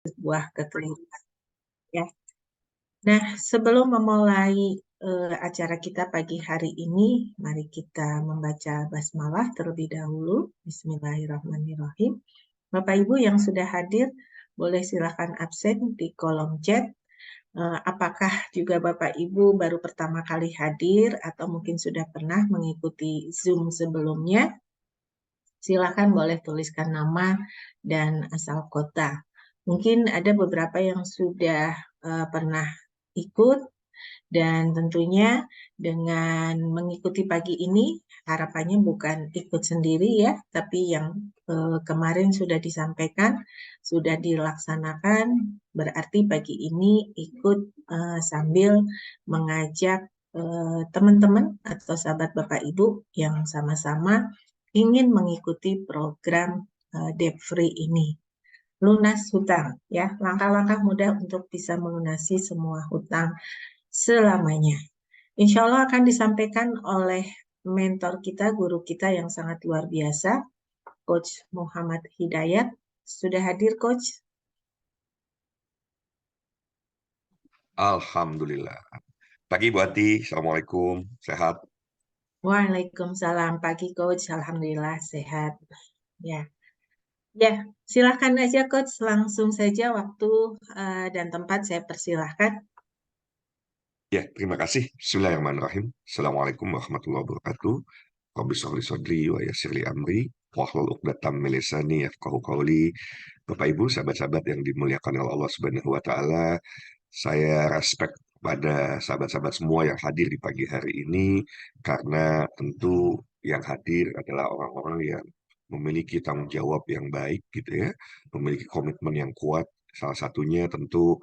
sebuah kekeliruan ya. Nah, sebelum memulai acara kita pagi hari ini, mari kita membaca basmalah terlebih dahulu. Bismillahirrahmanirrahim. Bapak Ibu yang sudah hadir, boleh silakan absen di kolom chat. Apakah juga Bapak Ibu baru pertama kali hadir atau mungkin sudah pernah mengikuti Zoom sebelumnya? Silakan boleh tuliskan nama dan asal kota. Mungkin ada beberapa yang sudah pernah ikut, dan tentunya dengan mengikuti pagi ini harapannya bukan ikut sendiri ya, tapi yang kemarin sudah disampaikan, sudah dilaksanakan, berarti pagi ini ikut sambil mengajak teman-teman atau sahabat Bapak Ibu yang sama-sama ingin mengikuti program debt free ini. Lunas hutang ya, langkah-langkah mudah untuk bisa melunasi semua hutang selamanya. Insya Allah akan disampaikan oleh mentor kita, guru kita yang sangat luar biasa, Coach Muhammad Hidayat. Sudah hadir, Coach? Alhamdulillah. Pagi Bu Ati, Assalamualaikum, sehat? Waalaikumsalam. Pagi, Coach. Alhamdulillah sehat. Ya, ya. Silahkan aja, Coach. Langsung saja waktu dan tempat saya persilahkan. Ya, terima kasih. Bismillahirrahmanirrahim. Assalamualaikum warahmatullahi wabarakatuh. Rabbi sholli sodri wa yassir li amri wahlul 'uqdatam min lisani yafqahu qawli. Bapak Ibu, sahabat-sahabat yang dimuliakan oleh Allah Subhanahu wa taala, saya respect pada sahabat-sahabat semua yang hadir di pagi hari ini karena tentu yang hadir adalah orang-orang yang memiliki tanggung jawab yang baik gitu ya, memiliki komitmen yang kuat. Salah satunya tentu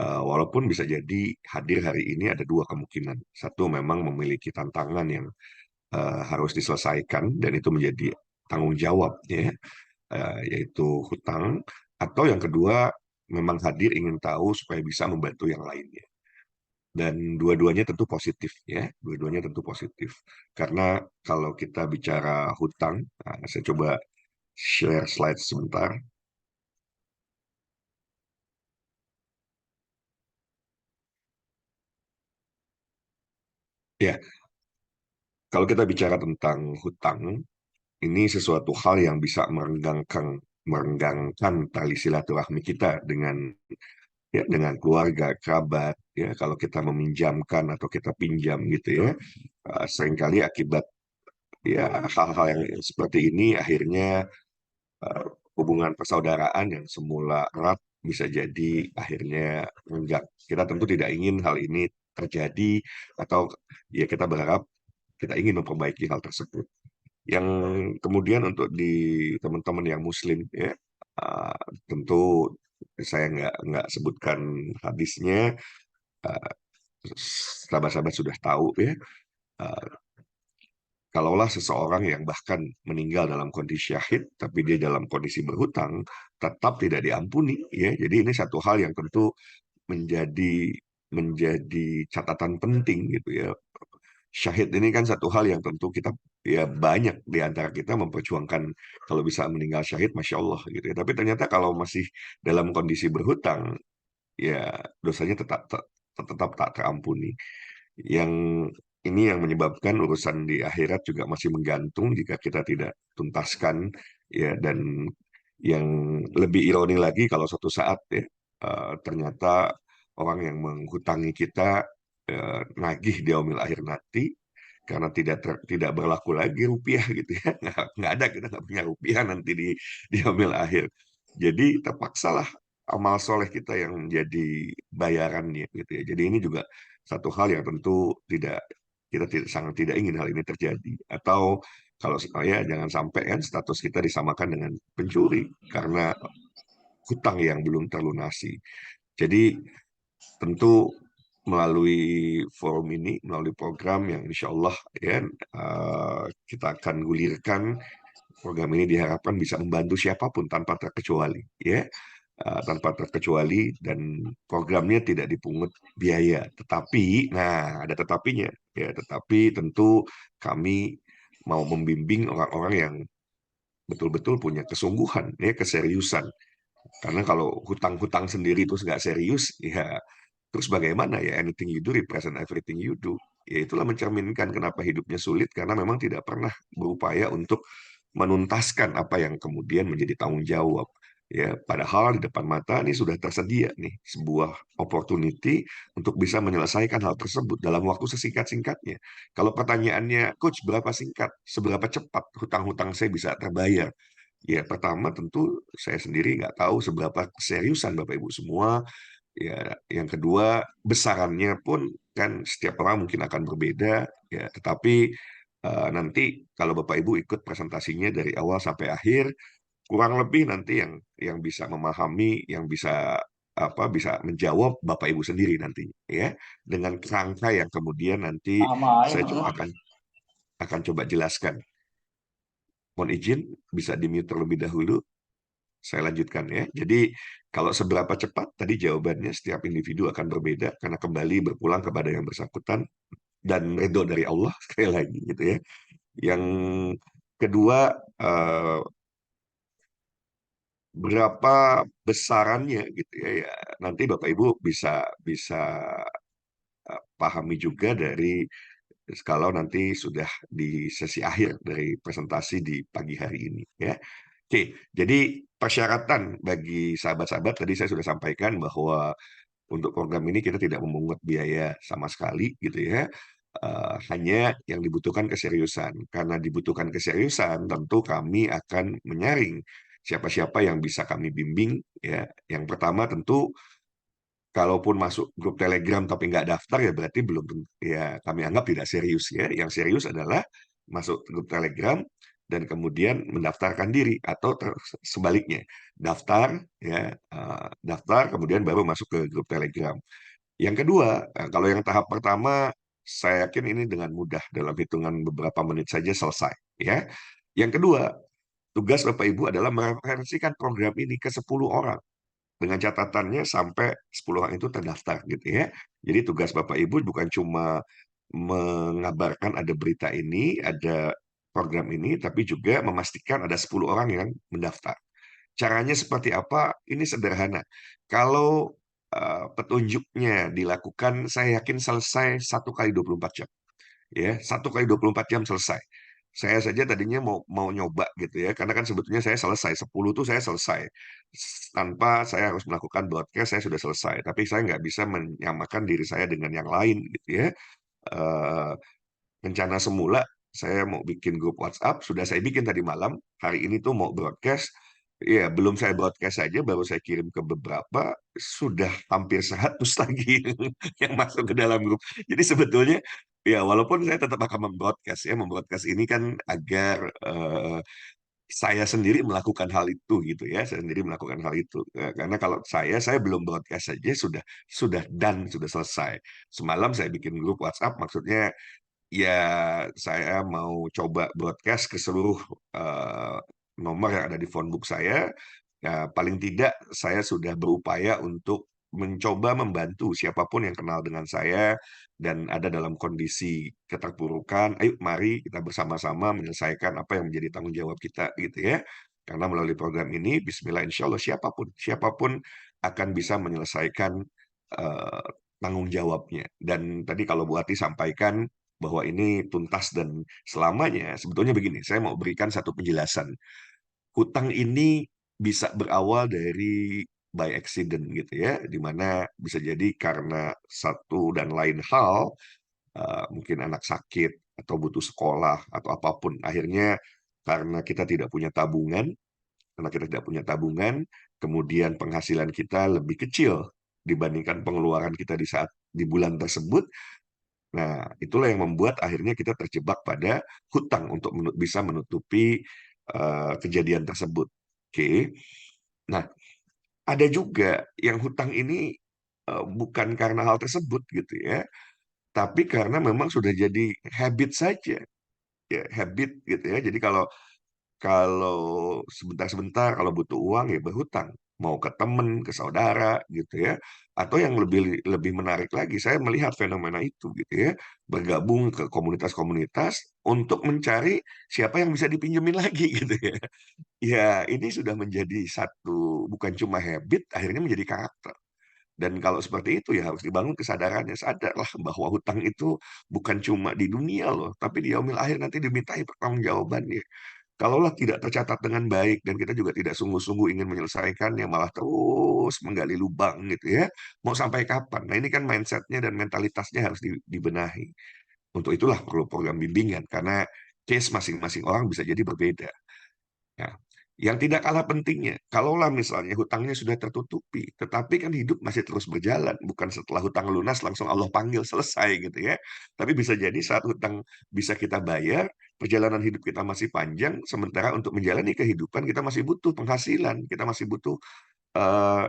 walaupun bisa jadi hadir hari ini ada dua kemungkinan. Satu memang memiliki tantangan yang harus diselesaikan dan itu menjadi tanggung jawab ya, yaitu hutang. Atau yang kedua memang hadir ingin tahu supaya bisa membantu yang lainnya. Dan dua-duanya tentu positif ya, dua-duanya tentu positif. Karena kalau kita bicara hutang, nah, saya coba share slide sebentar. Ya, kalau kita bicara tentang hutang, ini sesuatu hal yang bisa merenggangkan tali silaturahmi kita dengan keluarga, kerabat, ya kalau kita meminjamkan atau kita pinjam gitu ya, seringkali akibat ya hal-hal yang seperti ini akhirnya eh, hubungan persaudaraan yang semula erat bisa jadi akhirnya renggang. Kita tentu tidak ingin hal ini terjadi atau ya kita berharap kita ingin memperbaiki hal tersebut. Yang kemudian untuk di teman-teman yang Muslim ya, uh, tentu saya nggak sebutkan hadisnya, uh, sahabat-sahabat sudah tahu ya. uh, Kalaulah seseorang yang bahkan meninggal dalam kondisi syahid, tapi dia dalam kondisi berhutang, tetap tidak diampuni ya. Jadi ini satu hal yang tentu menjadi menjadi catatan penting gitu ya. Syahid ini kan satu hal yang tentu kita ya banyak di antara kita memperjuangkan kalau bisa meninggal syahid, masya Allah gitu ya. Tapi ternyata kalau masih dalam kondisi berhutang, ya dosanya tetap tak terampuni. Yang ini yang menyebabkan urusan di akhirat juga masih menggantung jika kita tidak tuntaskan ya. Dan yang lebih ironi lagi kalau suatu saat ya ternyata orang yang menghutangi kita nagih di yaumil akhir nanti karena tidak berlaku lagi rupiah gitu ya, nggak ada, kita nggak punya rupiah nanti di yaumil akhir. Jadi terpaksalah amal soleh kita yang menjadi bayarannya gitu ya. Jadi ini juga satu hal yang tentu kita sangat tidak ingin hal ini terjadi. Atau kalau saya jangan sampai kan status kita disamakan dengan pencuri karena hutang yang belum terlunasi. Jadi tentu melalui forum ini, melalui program yang insya Allah ya kita akan gulirkan. Program ini diharapkan bisa membantu siapapun tanpa terkecuali, ya. Tanpa terkecuali, dan programnya tidak dipungut biaya. Tetapi, nah ada tetapinya, ya. Tetapi tentu kami mau membimbing orang-orang yang betul-betul punya kesungguhan, ya, keseriusan Karena kalau hutang-hutang sendiri itu nggak serius, ya terus bagaimana ya, anything you do represent everything you do. Ya itulah mencerminkan kenapa hidupnya sulit, karena memang tidak pernah berupaya untuk menuntaskan apa yang kemudian menjadi tanggung jawab. Ya, padahal di depan mata ini sudah tersedia nih sebuah opportunity untuk bisa menyelesaikan hal tersebut dalam waktu sesingkat-singkatnya. Kalau pertanyaannya, Coach, berapa singkat, seberapa cepat hutang-hutang saya bisa terbayar? Ya, pertama tentu saya sendiri nggak tahu seberapa seriusan Bapak Ibu semua. Ya, yang kedua besarannya pun kan setiap orang mungkin akan berbeda. Ya, tetapi nanti kalau Bapak Ibu ikut presentasinya dari awal sampai akhir, kurang lebih nanti yang bisa memahami, yang bisa bisa menjawab Bapak Ibu sendiri nantinya, ya, dengan kerangka yang kemudian nanti Sama saya ya. akan coba jelaskan. Mohon izin bisa di-mute terlebih dahulu. Saya lanjutkan ya. Jadi kalau seberapa cepat tadi jawabannya setiap individu akan berbeda karena kembali berpulang kepada yang bersangkutan dan ridho dari Allah sekali lagi gitu ya. Yang kedua, berapa besarannya gitu ya, ya nanti Bapak Ibu bisa bisa pahami juga dari kalau nanti sudah di sesi akhir dari presentasi di pagi hari ini ya. Oke, jadi persyaratan bagi sahabat-sahabat tadi saya sudah sampaikan bahwa untuk program ini kita tidak memungut biaya sama sekali gitu ya. Hanya yang dibutuhkan keseriusan. Karena dibutuhkan keseriusan, tentu kami akan menyaring siapa-siapa yang bisa kami bimbing ya. Yang pertama tentu kalaupun masuk grup Telegram tapi nggak daftar ya berarti belum ya kami anggap tidak serius ya. Yang serius adalah masuk grup Telegram dan kemudian mendaftarkan diri atau sebaliknya daftar ya daftar kemudian baru masuk ke grup Telegram. Yang kedua, kalau yang tahap pertama saya yakin ini dengan mudah dalam hitungan beberapa menit saja selesai ya. Yang kedua, tugas Bapak Ibu adalah mereferensikan program ini ke 10 orang dengan catatannya sampai 10 orang itu terdaftar gitu ya. Jadi tugas Bapak Ibu bukan cuma mengabarkan ada berita ini, ada program ini, tapi juga memastikan ada 10 orang yang mendaftar. Caranya seperti apa? Ini sederhana. Kalau petunjuknya dilakukan, saya yakin selesai 1 kali 24 jam. Ya, 1 kali 24 jam selesai. Saya saja tadinya mau mau nyoba gitu ya, karena kan sebetulnya saya selesai 10 tuh saya selesai tanpa saya harus melakukan broadcast saya sudah selesai. Tapi saya nggak bisa menyamakan diri saya dengan yang lain gitu ya. Eh, Rencana semula saya mau bikin grup WhatsApp, sudah saya bikin tadi malam. Hari ini tuh mau broadcast. Ya, belum saya broadcast saja, baru saya kirim ke beberapa, sudah hampir 100 lagi yang masuk ke dalam grup. Jadi sebetulnya, ya walaupun saya tetap akan membroadcast ya, membroadcast ini kan agar saya sendiri melakukan hal itu gitu ya, saya sendiri melakukan hal itu. Karena kalau saya belum broadcast saja sudah done, sudah selesai. Semalam saya bikin grup WhatsApp, maksudnya ya saya mau coba broadcast ke seluruh eh, nomor yang ada di phonebook saya. Ya, paling tidak saya sudah berupaya untuk mencoba membantu siapapun yang kenal dengan saya dan ada dalam kondisi keterpurukan. Ayo, mari kita bersama-sama menyelesaikan apa yang menjadi tanggung jawab kita, gitu ya. Karena melalui program ini, Bismillah, Insya Allah siapapun akan bisa menyelesaikan eh, tanggung jawabnya. Dan tadi kalau Bu Ati sampaikan bahwa ini tuntas dan selamanya, sebetulnya begini, saya mau berikan satu penjelasan. Hutang ini bisa berawal dari by accident gitu ya, di mana bisa jadi karena satu dan lain hal, mungkin anak sakit atau butuh sekolah atau apapun. Akhirnya karena kita tidak punya tabungan, kemudian penghasilan kita lebih kecil dibandingkan pengeluaran kita di saat di bulan tersebut. Nah, itulah yang membuat akhirnya kita terjebak pada hutang untuk bisa menutupi kejadian tersebut. Oke. Nah, ada juga yang hutang ini bukan karena hal tersebut gitu ya, tapi karena memang sudah jadi habit saja, ya habit gitu ya. Jadi kalau kalau sebentar-sebentar kalau butuh uang ya berhutang. mau ke teman, ke saudara gitu ya. Atau yang lebih lebih menarik lagi, saya melihat fenomena itu gitu ya, bergabung ke komunitas-komunitas untuk mencari siapa yang bisa dipinjemin lagi gitu ya. Ya, ini sudah menjadi satu bukan cuma habit, akhirnya menjadi karakter. Dan kalau seperti itu ya harus dibangun kesadarannya, sadarlah bahwa hutang itu bukan cuma di dunia loh, tapi di yaumil akhir nanti dimintai pertanggungjawabannya. Kalaulah tidak tercatat dengan baik dan kita juga tidak sungguh-sungguh ingin menyelesaikannya, malah terus menggali lubang gitu ya, mau sampai kapan? Nah ini kan mindsetnya dan mentalitasnya harus dibenahi. Untuk itulah perlu program bimbingan, karena case masing-masing orang bisa jadi berbeda. Ya. Yang tidak kalah pentingnya, kalaulah misalnya hutangnya sudah tertutupi, tetapi kan hidup masih terus berjalan, bukan setelah hutang lunas langsung Allah panggil selesai gitu ya. Tapi bisa jadi saat hutang bisa kita bayar, perjalanan hidup kita masih panjang, sementara untuk menjalani kehidupan kita masih butuh penghasilan, kita masih butuh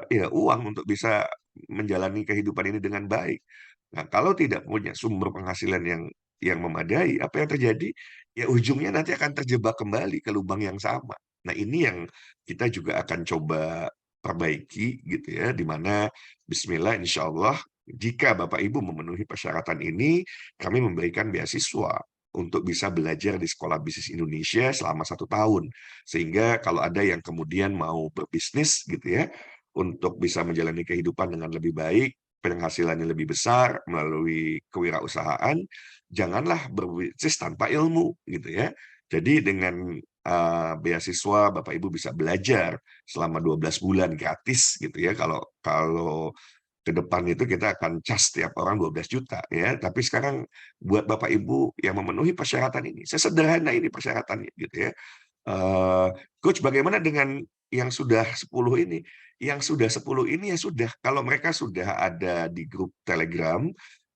ya uang untuk bisa menjalani kehidupan ini dengan baik. Nah, kalau tidak punya sumber penghasilan yang memadai, apa yang terjadi? Ya ujungnya nanti akan terjebak kembali ke lubang yang sama. Nah, ini yang kita juga akan coba perbaiki gitu ya, di mana bismillah insya Allah jika Bapak Ibu memenuhi persyaratan ini, kami memberikan beasiswa untuk bisa belajar di Sekolah Bisnis Indonesia selama 1 tahun. Sehingga kalau ada yang kemudian mau berbisnis gitu ya, untuk bisa menjalani kehidupan dengan lebih baik, penghasilannya lebih besar melalui kewirausahaan, janganlah berbisnis tanpa ilmu gitu ya. Jadi dengan beasiswa Bapak Ibu bisa belajar selama 12 bulan gratis gitu ya. Kalau kalau ke depan itu kita akan cas tiap orang 12 juta ya. Tapi sekarang buat Bapak Ibu yang memenuhi persyaratan ini, sesederhana ini persyaratannya gitu ya. Eh, Coach, bagaimana dengan yang sudah 10 ini? Yang sudah 10 ini ya sudah, kalau mereka sudah ada di grup Telegram,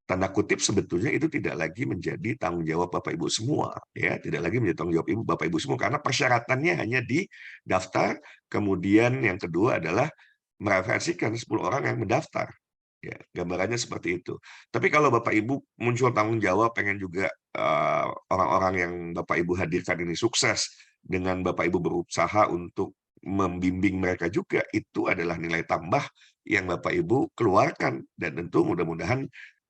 tanda kutip sebetulnya itu tidak lagi menjadi tanggung jawab Bapak Ibu semua, ya, tidak lagi menjadi tanggung jawab Bapak Ibu semua karena persyaratannya hanya di daftar, kemudian yang kedua adalah mereferensikan 10 orang yang mendaftar. Ya, gambarannya seperti itu. Tapi kalau Bapak Ibu muncul tanggung jawab, pengen juga orang-orang yang Bapak Ibu hadirkan ini sukses, dengan Bapak Ibu berusaha untuk membimbing mereka juga, itu adalah nilai tambah yang Bapak Ibu keluarkan. Dan tentu mudah-mudahan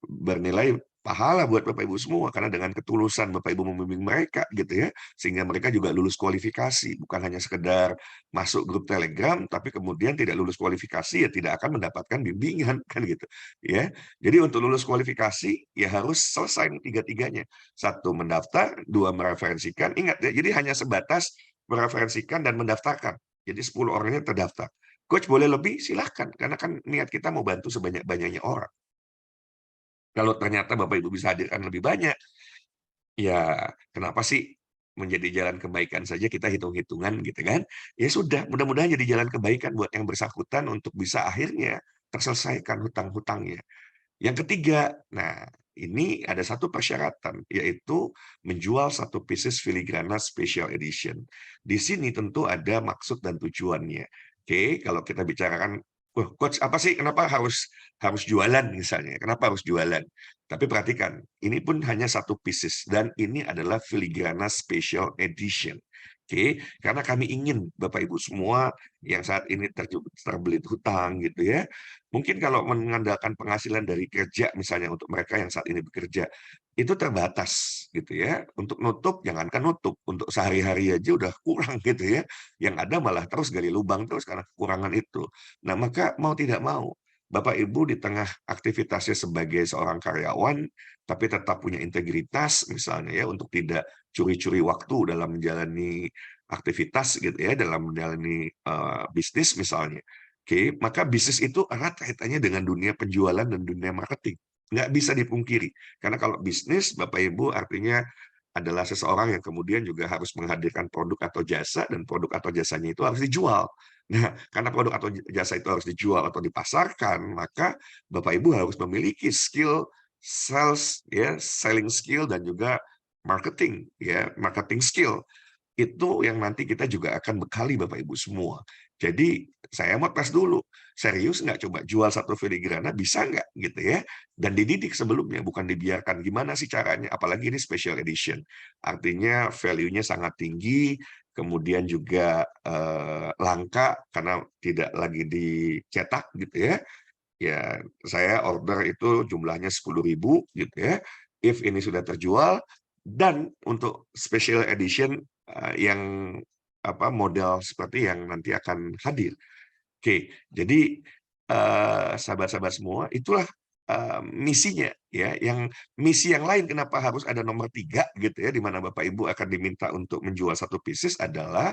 bernilai pahala buat Bapak Ibu semua, karena dengan ketulusan Bapak Ibu membimbing mereka gitu ya, sehingga mereka juga lulus kualifikasi, bukan hanya sekedar masuk grup Telegram, tapi kemudian tidak lulus kualifikasi ya tidak akan mendapatkan bimbingan kan gitu ya. Jadi untuk lulus kualifikasi ya harus selesai nih tiga-tiganya. Satu mendaftar, dua mereferensikan. Ingat ya, jadi hanya sebatas mereferensikan dan mendaftarkan. Jadi 10 orangnya terdaftar. Coach boleh lebih silahkan, karena kan niat kita mau bantu sebanyak-banyaknya orang. Kalau ternyata Bapak Ibu bisa hadirkan lebih banyak, ya kenapa sih menjadi jalan kebaikan saja kita hitung-hitungan gitu kan? Ya sudah, mudah-mudahan jadi jalan kebaikan buat yang bersangkutan untuk bisa akhirnya terselesaikan hutang-hutangnya. Yang ketiga, nah ini ada satu persyaratan, yaitu menjual satu pieces filigrana special edition. Di sini tentu ada maksud dan tujuannya. Oke, kalau kita bicarakan, wah, coach apa sih? Kenapa harus jualan misalnya? Kenapa harus jualan? Tapi perhatikan, ini pun hanya satu pieces dan ini adalah filigrana special edition. Oke, karena kami ingin Bapak Ibu semua yang saat ini terbelit hutang gitu ya, mungkin kalau mengandalkan penghasilan dari kerja misalnya untuk mereka yang saat ini bekerja, itu terbatas gitu ya. Untuk nutup, jangankan nutup, untuk sehari-hari aja udah kurang gitu ya. Yang ada malah terus gali lubang terus karena kekurangan itu. Nah, maka mau tidak mau, Bapak Ibu di tengah aktivitasnya sebagai seorang karyawan, tapi tetap punya integritas misalnya ya, untuk tidak curi-curi waktu dalam menjalani aktivitas gitu ya, dalam menjalani bisnis misalnya. Oke, maka bisnis itu erat kaitannya dengan dunia penjualan dan dunia marketing. Nggak bisa dipungkiri. Karena kalau bisnis, Bapak Ibu, artinya adalah seseorang yang kemudian juga harus menghadirkan produk atau jasa, dan produk atau jasanya itu harus dijual. Nah, karena produk atau jasa itu harus dijual atau dipasarkan, maka Bapak Ibu harus memiliki skill sales, ya, selling skill, dan juga marketing, ya, marketing skill. Itu yang nanti kita juga akan bekali Bapak Ibu semua. Jadi saya mau tes dulu, serius nggak coba jual satu filigrana, bisa nggak gitu ya? Dan dididik sebelumnya, bukan dibiarkan. Gimana sih caranya? Apalagi ini special edition. Artinya value-nya sangat tinggi, kemudian juga langka karena tidak lagi dicetak gitu ya. Ya, saya order itu jumlahnya 10.000 gitu ya. If ini sudah terjual dan untuk special edition yang model seperti yang nanti akan hadir. Oke, jadi sahabat-sahabat semua, itulah misinya ya. Yang misi yang lain kenapa harus ada nomor 3 gitu ya, di mana Bapak Ibu akan diminta untuk menjual satu pieces adalah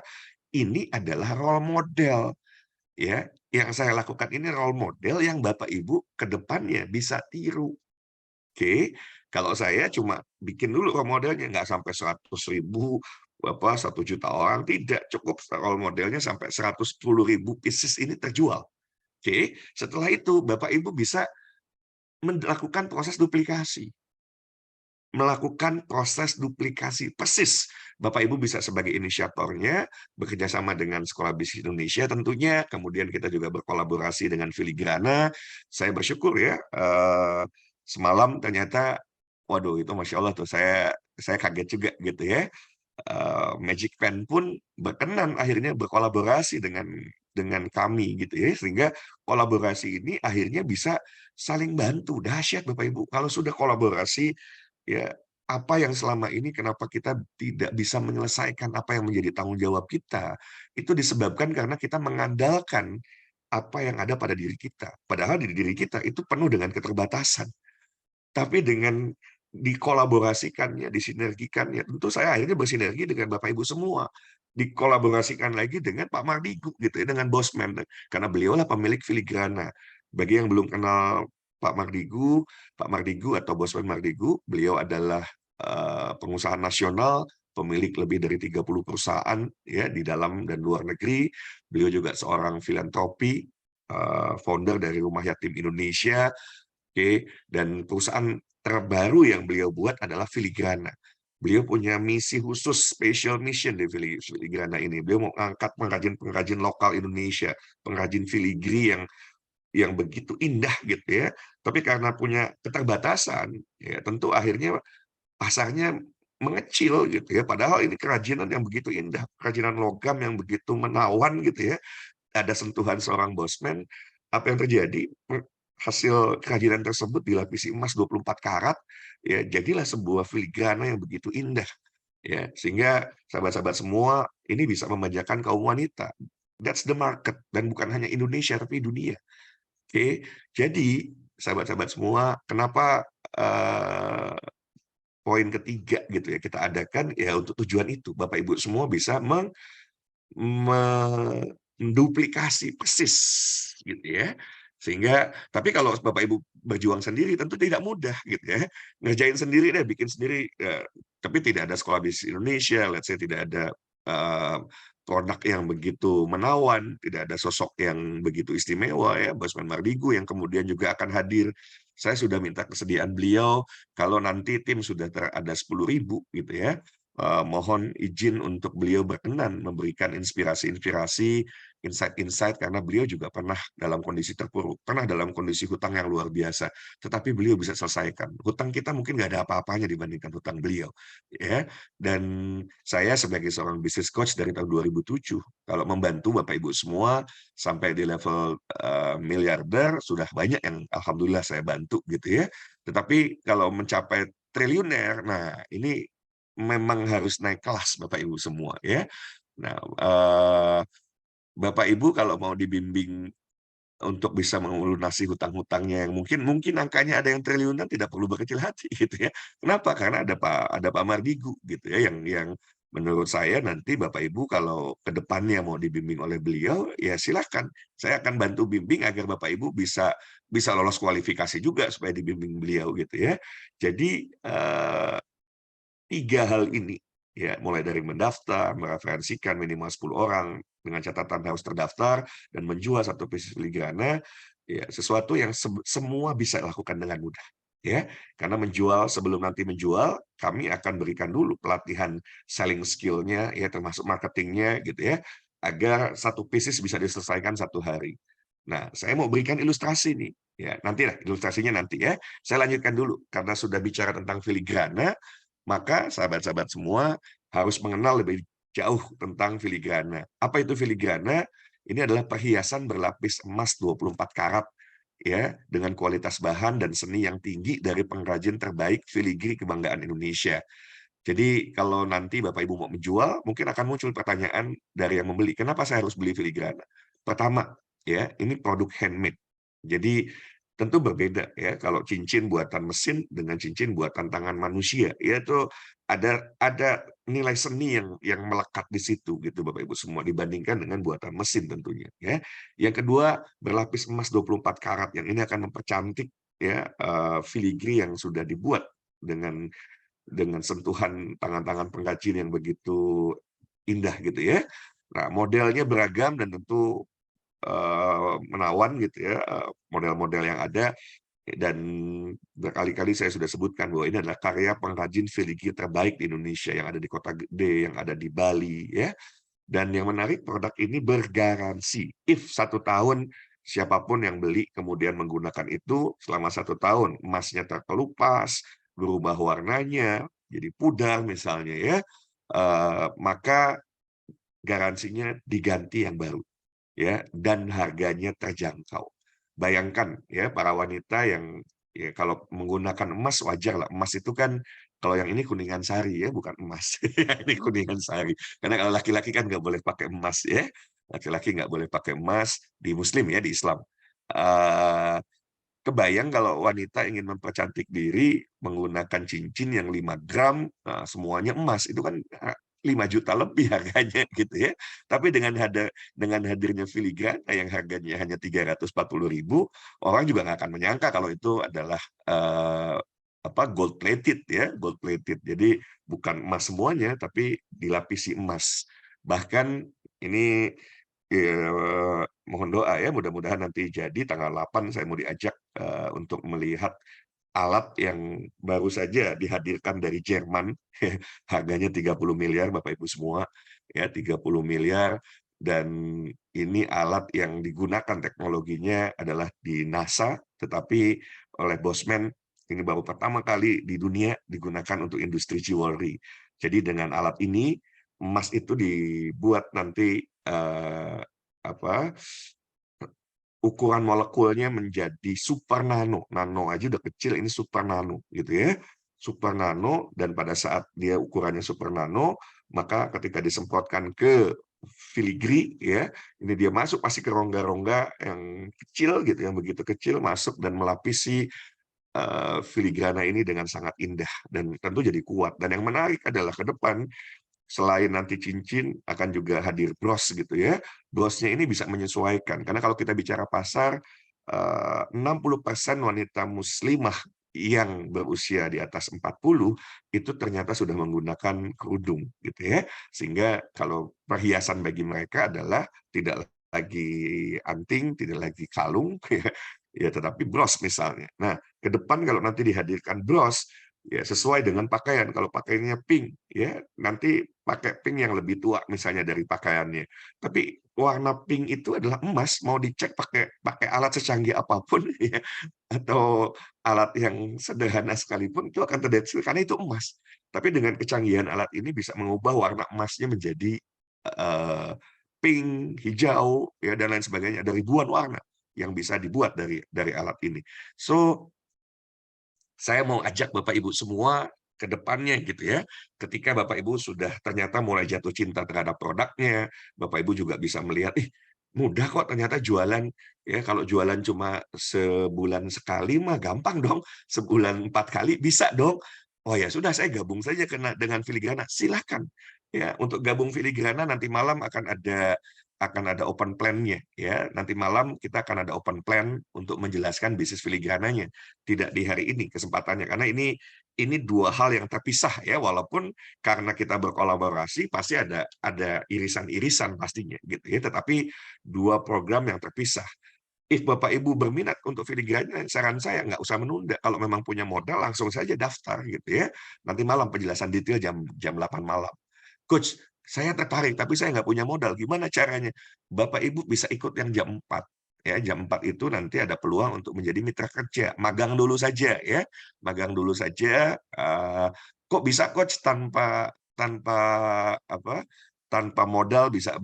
ini adalah role model ya. Yang saya lakukan ini role model yang Bapak Ibu ke depannya bisa tiru. Oke, kalau saya cuma bikin dulu role modelnya, nggak sampai 100.000, 1 juta orang, tidak. Cukup role modelnya sampai 110.000 pieces ini terjual. Oke, setelah itu Bapak Ibu bisa melakukan proses duplikasi. Melakukan proses duplikasi persis. Bapak Ibu bisa sebagai inisiatornya, bekerja sama dengan Sekolah Bisnis Indonesia tentunya, kemudian kita juga berkolaborasi dengan Filigrana. Saya bersyukur ya, semalam ternyata, waduh itu Masya Allah tuh, saya kaget juga gitu ya. Magic Pen pun berkenan akhirnya berkolaborasi dengan kami gitu ya, sehingga kolaborasi ini akhirnya bisa saling bantu. Dahsyat Bapak Ibu, kalau sudah kolaborasi ya, apa yang selama ini kenapa kita tidak bisa menyelesaikan apa yang menjadi tanggung jawab kita, itu disebabkan karena kita mengandalkan apa yang ada pada diri kita. Padahal di diri kita itu penuh dengan keterbatasan. Tapi dengan dikolaborasikannya, disinergikannya, tentu saya akhirnya bersinergi dengan Bapak Ibu semua. Dikolaborasikan lagi dengan Pak Mardigu gitu ya, dengan Bosman, karena beliaulah pemilik Filigrana. Bagi yang belum kenal Pak Mardigu atau Bosman Mardigu, beliau adalah pengusaha nasional, pemilik lebih dari 30 perusahaan ya di dalam dan luar negeri. Beliau juga seorang filantropi, founder dari Rumah Yatim Indonesia. Oke, dan perusahaan terbaru yang beliau buat adalah Filigrana. Beliau punya misi khusus, special mission di Filigrana ini. Beliau mau angkat pengrajin-pengrajin lokal Indonesia, pengrajin filigri yang begitu indah gitu ya. Tapi karena punya keterbatasan, ya tentu akhirnya pasarnya mengecil gitu ya. Padahal ini kerajinan yang begitu indah, kerajinan logam yang begitu menawan gitu ya. Ada sentuhan seorang Bosman, apa yang terjadi? Hasil kerajinan tersebut dilapisi emas 24 karat, ya jadilah sebuah filigrana yang begitu indah. Ya, sehingga sahabat-sahabat semua ini bisa memanjakan kaum wanita. That's the market, dan bukan hanya Indonesia tapi dunia. Oke, jadi sahabat-sahabat semua, kenapa poin ketiga gitu ya kita adakan ya untuk tujuan itu. Bapak Ibu semua bisa menduplikasi persis gitu ya. Sehingga tapi kalau Bapak Ibu berjuang sendiri tentu tidak mudah gitu ya. Ngerjain sendiri deh, bikin sendiri tapi tidak ada Sekolah Bisnis Indonesia, let's say tidak ada produk yang begitu menawan, tidak ada sosok yang begitu istimewa ya, Bosman Mardigu yang kemudian juga akan hadir. Saya sudah minta kesediaan beliau kalau nanti tim sudah ada 10.000 gitu ya. Mohon izin untuk beliau berkenan memberikan inspirasi-inspirasi, insight-insight, karena beliau juga pernah dalam kondisi terpuruk, pernah dalam kondisi hutang yang luar biasa, tetapi beliau bisa selesaikan. Hutang kita mungkin nggak ada apa-apanya dibandingkan hutang beliau, ya. Dan saya sebagai seorang business coach dari tahun 2007, kalau membantu Bapak Ibu semua sampai di level miliarder, sudah banyak yang alhamdulillah saya bantu gitu ya. Tetapi kalau mencapai triliuner, nah ini memang harus naik kelas Bapak Ibu semua ya. Nah, Bapak Ibu kalau mau dibimbing untuk bisa melunasi hutang-hutangnya yang mungkin angkanya ada yang triliunan, tidak perlu berkecil hati gitu ya. Kenapa? Karena ada Pak Mardigu gitu ya, yang menurut saya nanti Bapak Ibu kalau ke depannya mau dibimbing oleh beliau, ya silahkan. Saya akan bantu bimbing agar Bapak Ibu bisa lolos kualifikasi juga supaya dibimbing beliau gitu ya. Jadi 3 hal ini, ya mulai dari mendaftar, mereferensikan minimal 10 orang, dengan catatan harus terdaftar, dan menjual satu pieces filigrana, ya sesuatu yang semua bisa lakukan dengan mudah. Ya, karena sebelum nanti menjual, kami akan berikan dulu pelatihan selling skill-nya, ya termasuk marketingnya gitu ya, agar satu pieces bisa diselesaikan 1 hari. Nah, saya mau berikan ilustrasi nih, ya nanti lah ilustrasinya nanti ya. Saya lanjutkan dulu karena sudah bicara tentang filigrana, maka sahabat-sahabat semua harus mengenal lebih jauh tentang filigrana. Apa itu filigrana? Ini adalah perhiasan berlapis emas 24 karat ya, dengan kualitas bahan dan seni yang tinggi dari pengrajin terbaik filigri kebanggaan Indonesia. Jadi kalau nanti Bapak Ibu mau menjual, mungkin akan muncul pertanyaan dari yang membeli, kenapa saya harus beli filigrana? Pertama, ya, ini produk handmade. Jadi tentu berbeda ya kalau cincin buatan mesin dengan cincin buatan tangan manusia. Ya itu ada nilai seni yang melekat di situ gitu Bapak Ibu semua dibandingkan dengan buatan mesin tentunya ya. Yang kedua, berlapis emas 24 karat yang ini akan mempercantik ya filigri yang sudah dibuat dengan sentuhan tangan-tangan pengrajin yang begitu indah gitu ya. Nah, modelnya beragam dan tentu menawan gitu ya, model-model yang ada, dan berkali-kali saya sudah sebutkan bahwa ini adalah karya pengrajin filigri terbaik di Indonesia yang ada di Kota Gede, yang ada di Bali ya. Dan yang menarik, produk ini bergaransi. If 1 tahun siapapun yang beli kemudian menggunakan itu selama 1 tahun, emasnya terkelupas, berubah warnanya, jadi pudar misalnya ya, maka garansinya diganti yang baru ya, dan harganya terjangkau. Bayangkan ya para wanita yang ya kalau menggunakan emas wajar lah, emas itu kan kalau yang ini kuningan sari ya, bukan emas. Ini kuningan sari. Karena kalau laki-laki kan nggak boleh pakai emas ya. Laki-laki nggak boleh pakai emas di Muslim ya, di Islam. Eh, Kebayang kalau wanita ingin mempercantik diri menggunakan cincin yang 5 gram, semuanya emas, itu kan 5 juta lebih harganya gitu ya. Tapi dengan hadirnya filigrana yang harganya hanya 340.000, orang juga nggak akan menyangka kalau itu adalah gold plated ya, gold plated. Jadi bukan emas semuanya, tapi dilapisi emas. Bahkan ini mohon doa ya, mudah-mudahan nanti jadi tanggal 8 saya mau diajak untuk melihat alat yang baru saja dihadirkan dari Jerman. Harganya 30 miliar Bapak Ibu semua ya, 30 miliar, dan ini alat yang digunakan teknologinya adalah di NASA, tetapi oleh Bosman ini baru pertama kali di dunia digunakan untuk industri jewelry. Jadi dengan alat ini emas itu dibuat nanti ukuran molekulnya menjadi super nano. Nano aja udah kecil, ini super nano gitu ya. Super nano, dan pada saat dia ukurannya super nano, maka ketika disemprotkan ke filigri ya, ini dia masuk pasti ke rongga-rongga yang kecil gitu, yang begitu kecil masuk dan melapisi filigrana ini dengan sangat indah dan tentu jadi kuat. Dan yang menarik adalah ke depan selain nanti cincin akan juga hadir bros gitu ya. Brosnya ini bisa menyesuaikan karena kalau kita bicara pasar 60% wanita muslimah yang berusia di atas 40 itu ternyata sudah menggunakan kerudung gitu ya. Sehingga kalau perhiasan bagi mereka adalah tidak lagi anting, tidak lagi kalung ya, tetapi bros misalnya. Nah, ke depan kalau nanti dihadirkan bros ya sesuai dengan pakaian. Kalau pakaiannya pink ya, nanti pakai pink yang lebih tua misalnya dari pakaiannya. Tapi warna pink itu adalah emas, mau dicek pakai alat secanggih apapun ya, atau alat yang sederhana sekalipun itu akan terdeteksi karena itu emas. Tapi dengan kecanggihan alat ini bisa mengubah warna emasnya menjadi eh, pink, hijau ya, dan lain sebagainya. Ada ribuan warna yang bisa dibuat dari alat ini. So saya mau ajak Bapak Ibu semua ke depannya gitu ya. Ketika Bapak Ibu sudah ternyata mulai jatuh cinta terhadap produknya, Bapak Ibu juga bisa melihat, mudah kok ternyata jualan ya. Kalau jualan cuma sebulan sekali mah gampang dong. Sebulan 4 kali bisa dong. Oh ya sudah, saya gabung saja dengan filigrana. Silakan. Ya, untuk gabung filigrana nanti malam akan ada open plan-nya ya. Nanti malam kita akan ada open plan untuk menjelaskan bisnis filigrananya. Tidak di hari ini kesempatannya karena ini dua hal yang terpisah ya, walaupun karena kita berkolaborasi pasti ada irisan-irisan pastinya gitu ya, tetapi dua program yang terpisah. If Bapak Ibu berminat untuk filigrana, saran saya nggak usah menunda. Kalau memang punya modal langsung saja daftar gitu ya. Nanti malam penjelasan detail jam 8 malam. Coach, saya tertarik tapi saya nggak punya modal. Gimana caranya? Bapak Ibu bisa ikut yang jam 4. Ya, jam 4 itu nanti ada peluang untuk menjadi mitra kerja. Magang dulu saja ya. Magang dulu saja. Kok bisa coach tanpa apa tanpa modal bisa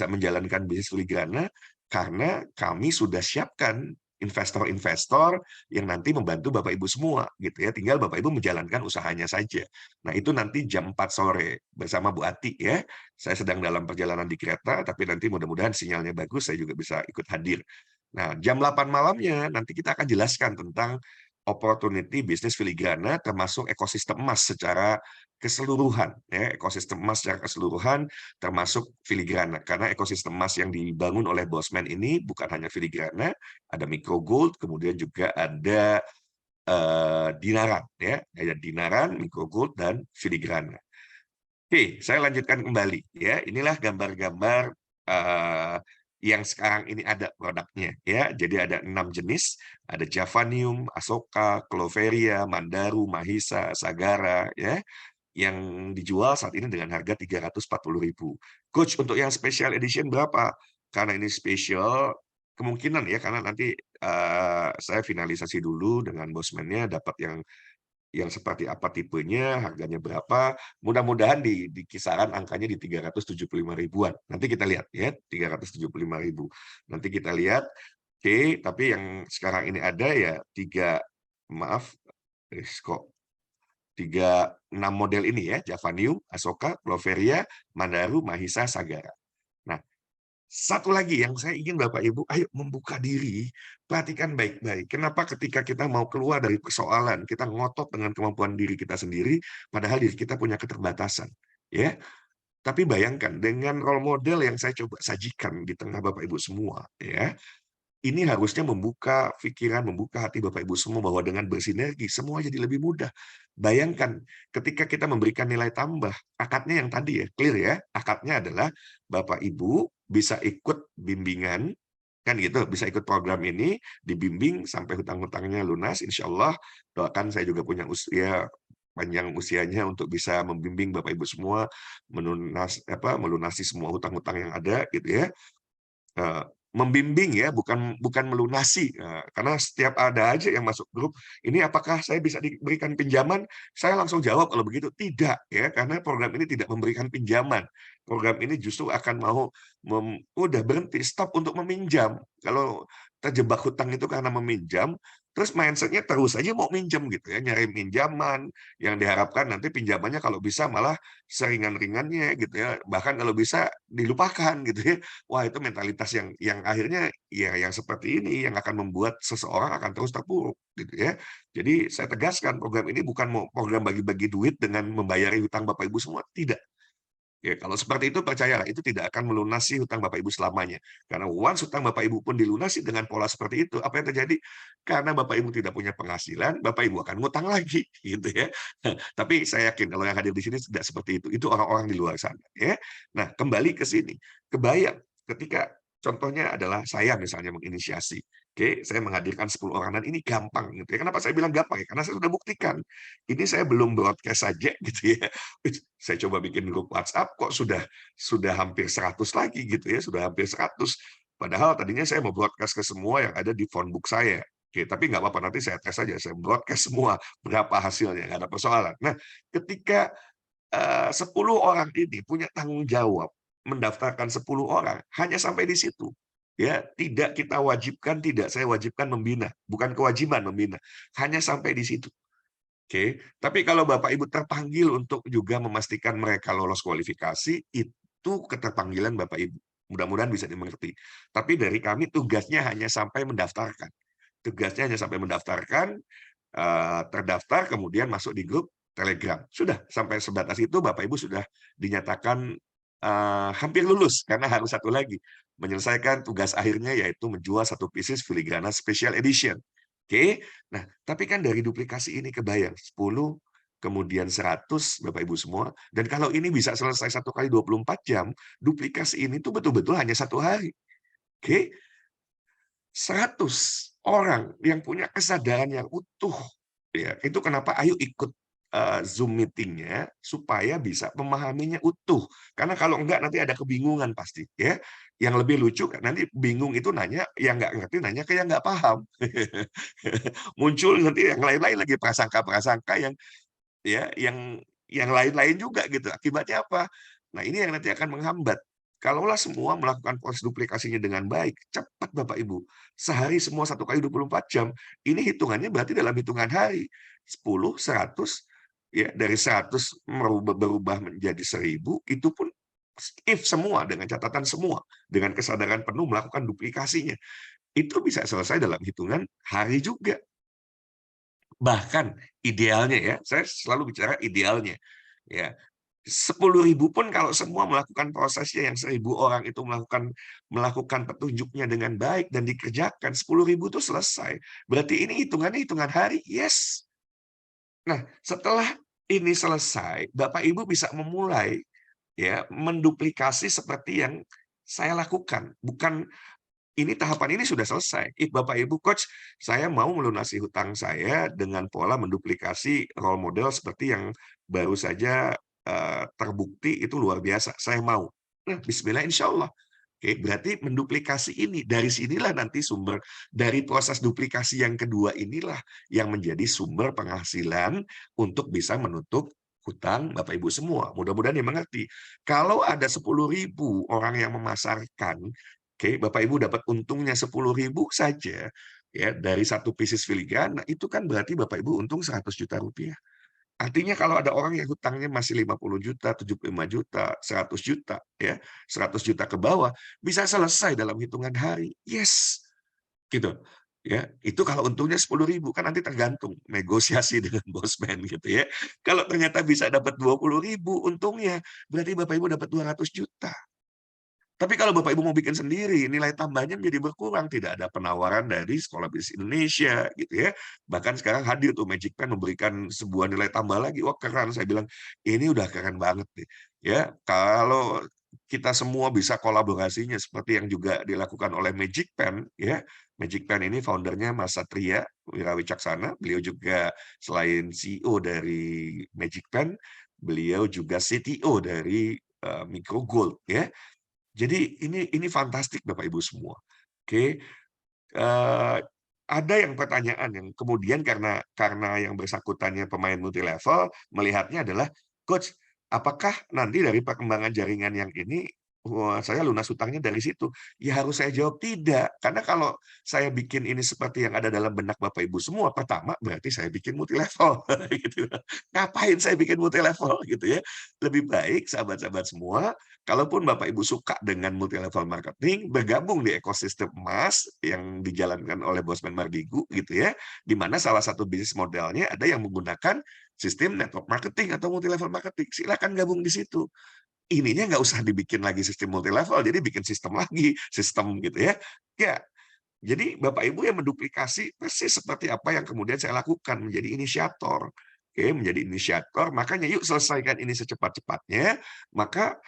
menjalankan bisnis filigrana karena kami sudah siapkan investor-investor yang nanti membantu Bapak Ibu semua gitu ya. Tinggal Bapak Ibu menjalankan usahanya saja. Nah, itu nanti jam 4 sore bersama Bu Ati ya. Saya sedang dalam perjalanan di kereta, tapi nanti mudah-mudahan sinyalnya bagus, saya juga bisa ikut hadir. Nah, jam 8 malamnya nanti kita akan jelaskan tentang opportunity bisnis filigrana termasuk ekosistem emas secara keseluruhan ya, ekosistem emas secara keseluruhan termasuk filigrana, karena ekosistem emas yang dibangun oleh Bosman ini bukan hanya filigrana, ada micro gold, kemudian juga ada dinaran ya, ada dinaran, micro gold dan filigrana. Oke, saya lanjutkan kembali ya. Inilah gambar-gambar yang sekarang ini ada produknya ya. Jadi ada 6 jenis, ada Javanium, Asoka, Cloveria, Mandaru, Mahisa, Sagara ya, yang dijual saat ini dengan harga 340.000. Coach, untuk yang special edition berapa? Karena ini special, kemungkinan ya, karena nanti saya finalisasi dulu dengan bosman-nya, dapat yang seperti apa tipenya, harganya berapa, mudah-mudahan di kisaran angkanya di 375 ribuan. Nanti kita lihat ya, 375 ribu. Nanti kita lihat, oke, tapi yang sekarang ini ada ya kok 6 model ini ya, Javanium, Asoka, Cloveria, Mandaru, Mahisa, Sagara. Nah, satu lagi yang saya ingin Bapak Ibu, ayo membuka diri, perhatikan baik-baik. Kenapa ketika kita mau keluar dari persoalan, kita ngotot dengan kemampuan diri kita sendiri, padahal diri kita punya keterbatasan. Ya, tapi bayangkan dengan role model yang saya coba sajikan di tengah Bapak Ibu semua, ya, ini harusnya membuka pikiran, membuka hati Bapak Ibu semua bahwa dengan bersinergi semua jadi lebih mudah. Bayangkan ketika kita memberikan nilai tambah, akadnya yang tadi ya, clear ya, akadnya adalah Bapak Ibu bisa ikut bimbingan, kan gitu, bisa ikut program ini, dibimbing sampai hutang-hutangnya lunas, insya Allah, doakan saya juga punya usia panjang usianya untuk bisa membimbing Bapak Ibu semua melunasi semua hutang-hutang yang ada gitu ya. Membimbing ya, bukan melunasi. Karena setiap ada aja yang masuk grup, ini apakah saya bisa diberikan pinjaman? Saya langsung jawab kalau begitu tidak ya, karena program ini tidak memberikan pinjaman. Program ini justru akan mau udah berhenti, stop untuk meminjam. Kalau terjebak hutang itu karena meminjam, terus mindsetnya terus aja mau minjem gitu ya, nyari pinjaman yang diharapkan nanti pinjamannya kalau bisa malah seringan-ringannya gitu ya, bahkan kalau bisa dilupakan gitu ya. Wah, itu mentalitas yang akhirnya ya yang seperti ini yang akan membuat seseorang akan terus terpuruk gitu ya. Jadi saya tegaskan program ini bukan mau program bagi-bagi duit dengan membayari hutang Bapak Ibu semua, tidak. Ya, kalau seperti itu percayalah itu tidak akan melunasi hutang Bapak Ibu selamanya. Karena once hutang Bapak Ibu pun dilunasi dengan pola seperti itu, apa yang terjadi? Karena Bapak Ibu tidak punya penghasilan, Bapak Ibu akan ngutang lagi gitu ya. Tapi saya yakin kalau yang hadir di sini tidak seperti itu. Itu orang-orang di luar sana ya. Nah, kembali ke sini. Kebayang ketika contohnya adalah saya misalnya menginisiasi. Oke, saya menghadirkan 10 orang dan ini gampang gitu ya. Kenapa saya bilang gampang ya? Karena saya sudah buktikan. Ini saya belum broadcast saja gitu ya. Saya coba bikin grup WhatsApp kok sudah hampir 100 lagi gitu ya, sudah hampir 100. Padahal tadinya saya mau broadcast ke semua yang ada di phonebook saya. Oke, tapi nggak apa-apa, nanti saya tes saja, saya broadcast semua berapa hasilnya, nggak ada persoalan. Nah, ketika 10 orang ini punya tanggung jawab mendaftarkan 10 orang, hanya sampai di situ. Ya, tidak kita wajibkan, tidak saya wajibkan membina, bukan kewajiban membina, hanya sampai di situ. Oke, tapi kalau Bapak Ibu terpanggil untuk juga memastikan mereka lolos kualifikasi, itu keterpanggilan Bapak Ibu. Mudah-mudahan bisa dimengerti. Tapi dari kami tugasnya hanya sampai mendaftarkan. Tugasnya hanya sampai mendaftarkan, terdaftar, kemudian masuk di grup Telegram. Sudah, sampai sebatas itu Bapak Ibu sudah dinyatakan hampir lulus, karena harus satu lagi, menyelesaikan tugas akhirnya yaitu menjual satu pieces filigrana special edition. Oke, nah tapi kan dari duplikasi ini kebayang 10, kemudian 100 Bapak Ibu semua, dan kalau ini bisa selesai 1 kali 24 jam, duplikasi ini tuh betul-betul hanya 1 hari. Oke, 100 orang yang punya kesadaran yang utuh, ya itu kenapa ayo ikut Zoom meeting-nya supaya bisa memahaminya utuh. Karena kalau enggak nanti ada kebingungan pasti, ya. Yang lebih lucu nanti bingung itu nanya, yang nggak ngerti nanya ke yang nggak paham. Muncul nanti yang lain-lain lagi prasangka-prasangka yang ya yang lain-lain juga gitu. Akibatnya apa? Nah, ini yang nanti akan menghambat. Kalaulah semua melakukan proses duplikasinya dengan baik, cepat Bapak Ibu. Sehari semua 1 kali 24 jam. Ini hitungannya berarti dalam hitungan hari. 10, 100, ya dari 100 berubah menjadi 1000, itu pun if semua, dengan catatan semua, dengan kesadaran penuh melakukan duplikasinya. Itu bisa selesai dalam hitungan hari juga. Bahkan idealnya ya, saya selalu bicara idealnya. Ya, 10.000 pun kalau semua melakukan prosesnya, yang 1.000 orang itu melakukan petunjuknya dengan baik dan dikerjakan, 10.000 itu selesai. Berarti ini hitungannya hitungan hari, yes. Nah, setelah ini selesai, Bapak Ibu bisa memulai ya menduplikasi seperti yang saya lakukan. Bukan ini tahapan ini sudah selesai. Bapak Ibu coach, saya mau melunasi hutang saya dengan pola menduplikasi role model seperti yang baru saja terbukti itu luar biasa. Saya mau. Nah, bismillah insya Allah. Oke, berarti menduplikasi ini, dari sinilah nanti sumber, dari proses duplikasi yang kedua inilah yang menjadi sumber penghasilan untuk bisa menutup hutang Bapak Ibu semua. Mudah-mudahan dimengerti. Kalau ada 10.000 orang yang memasarkan, oke, Bapak Ibu dapat untungnya 10.000 saja, ya dari satu pieces filigrana, itu kan berarti Bapak Ibu untung 100 juta rupiah. Artinya kalau ada orang yang hutangnya masih 50 juta, 75 juta, 100 juta, ya, 100 juta ke bawah, bisa selesai dalam hitungan hari. Yes, gitu. Ya, itu kalau untungnya 10.000, kan nanti tergantung negosiasi dengan bosman gitu ya. Kalau ternyata bisa dapat 20.000 untungnya, berarti Bapak Ibu dapat 200 juta. Tapi kalau Bapak Ibu mau bikin sendiri, nilai tambahnya menjadi berkurang, tidak ada penawaran dari Sekolah Bisnis Indonesia, gitu ya. Bahkan sekarang hadir tuh Magic Pen memberikan sebuah nilai tambah lagi. Wah, keren. Saya bilang, ini udah keren banget nih. Ya, kalau kita semua bisa kolaborasinya seperti yang juga dilakukan oleh Magic Pen, ya. Magic Pen ini foundernya Mas Satria Wirawicaksana. Beliau juga selain CEO dari Magic Pen, beliau juga CTO dari Micro Gold, ya. Jadi ini fantastik Bapak Ibu semua. Oke, ada yang pertanyaan yang kemudian karena yang bersangkutannya pemain multi level, melihatnya adalah, "Coach, apakah nanti dari perkembangan jaringan yang ini, wah, saya lunas hutangnya dari situ?" Ya harus saya jawab tidak, karena kalau saya bikin ini seperti yang ada dalam benak Bapak Ibu semua, pertama berarti saya bikin multi level gitu. Ngapain saya bikin multi level gitu ya. Lebih baik sahabat-sahabat semua, kalaupun Bapak Ibu suka dengan multi level marketing, bergabung di ekosistem emas yang dijalankan oleh Bosman Mardigu gitu ya, di mana salah satu bisnis modelnya ada yang menggunakan sistem network marketing atau multi level marketing. Silakan gabung di situ. Ininya nggak usah dibikin lagi sistem multi level, jadi bikin sistem lagi, sistem gitu ya. Ya, jadi Bapak Ibu yang menduplikasi persis seperti apa yang kemudian saya lakukan, menjadi inisiator. Oke, menjadi inisiator, makanya yuk selesaikan ini secepat-cepatnya, maka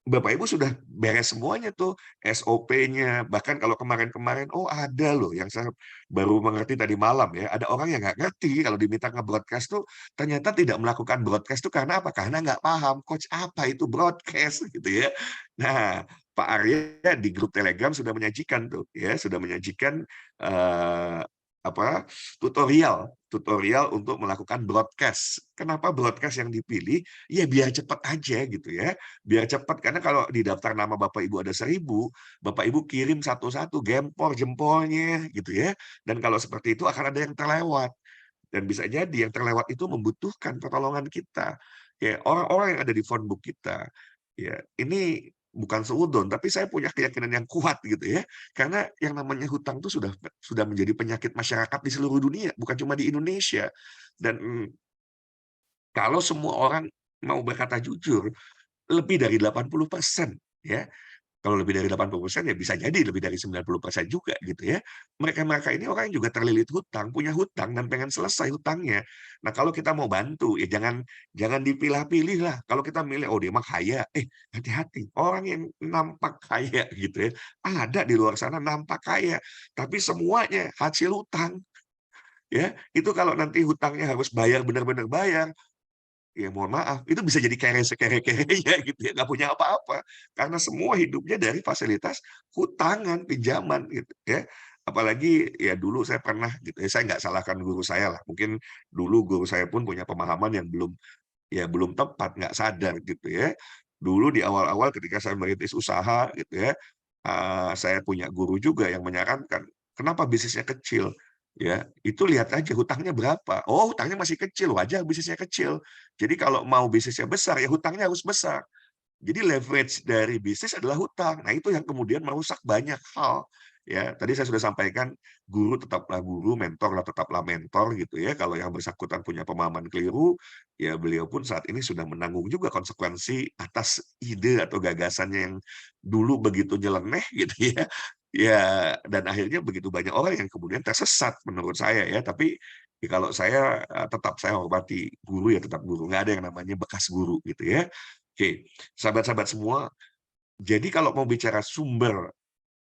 Bapak Ibu sudah beres semuanya tuh, SOP-nya, bahkan kalau kemarin-kemarin, oh ada loh yang saya baru mengerti tadi malam ya, ada orang yang nggak ngerti kalau diminta nge-broadcast tuh, ternyata tidak melakukan broadcast tuh karena apa? Karena nggak paham, "Coach, apa itu broadcast?" Gitu ya. Nah, Pak Arya di grup Telegram sudah menyajikan tuh, ya, sudah menyajikan, eee, apa, tutorial tutorial untuk melakukan broadcast. Kenapa broadcast yang dipilih? Ya biar cepat aja gitu ya. Biar cepat, karena kalau di daftar nama Bapak Ibu ada 1.000, Bapak Ibu kirim satu-satu, gempor jempolnya gitu ya. Dan kalau seperti itu akan ada yang terlewat. Dan bisa jadi yang terlewat itu membutuhkan pertolongan kita. Ya, orang-orang yang ada di phonebook kita. Ya, ini bukan seudon, tapi saya punya keyakinan yang kuat gitu ya. Karena yang namanya hutang itu sudah menjadi penyakit masyarakat di seluruh dunia, bukan cuma di Indonesia. Dan kalau semua orang mau berkata jujur, lebih dari 80% ya. Kalau lebih dari 80% ya bisa jadi lebih dari 90% juga gitu ya. Mereka-mereka ini orang yang juga terlilit hutang, punya hutang dan pengen selesai hutangnya. Nah, kalau kita mau bantu ya jangan jangan dipilah-pilih lah. Kalau kita milih, oh dia mah kaya, hati-hati. Orang yang nampak kaya gitu ya, ada di luar sana nampak kaya, tapi semuanya hasil hutang ya. Itu kalau nanti hutangnya harus bayar benar-benar bayar, ya mohon maaf, itu bisa jadi kere sekere-kerenya gitu ya, nggak punya apa-apa. Karena semua hidupnya dari fasilitas hutangan, pinjaman gitu ya. Apalagi ya dulu saya pernah gitu ya, saya nggak salahkan guru saya lah, mungkin dulu guru saya pun punya pemahaman yang belum tepat, nggak sadar gitu ya. Dulu di awal-awal ketika saya merintis usaha gitu ya, saya punya guru juga yang menyarankan, kenapa bisnisnya kecil? Ya, itu lihat aja hutangnya berapa. Oh, hutangnya masih kecil, wajar bisnisnya kecil. Jadi kalau mau bisnisnya besar, ya hutangnya harus besar. Jadi leverage dari bisnis adalah hutang. Nah, itu yang kemudian merusak banyak hal. Ya, tadi saya sudah sampaikan, guru tetaplah guru, mentor tetaplah mentor gitu ya. Kalau yang bersangkutan punya pemahaman keliru, ya beliau pun saat ini sudah menanggung juga konsekuensi atas ide atau gagasannya yang dulu begitu nyeleneh gitu ya. Ya, dan akhirnya begitu banyak orang yang kemudian tersesat menurut saya ya. Tapi ya, kalau saya tetap saya hormati guru ya tetap guru. Nggak ada yang namanya bekas guru gitu ya. Oke, sahabat-sahabat semua, jadi kalau mau bicara sumber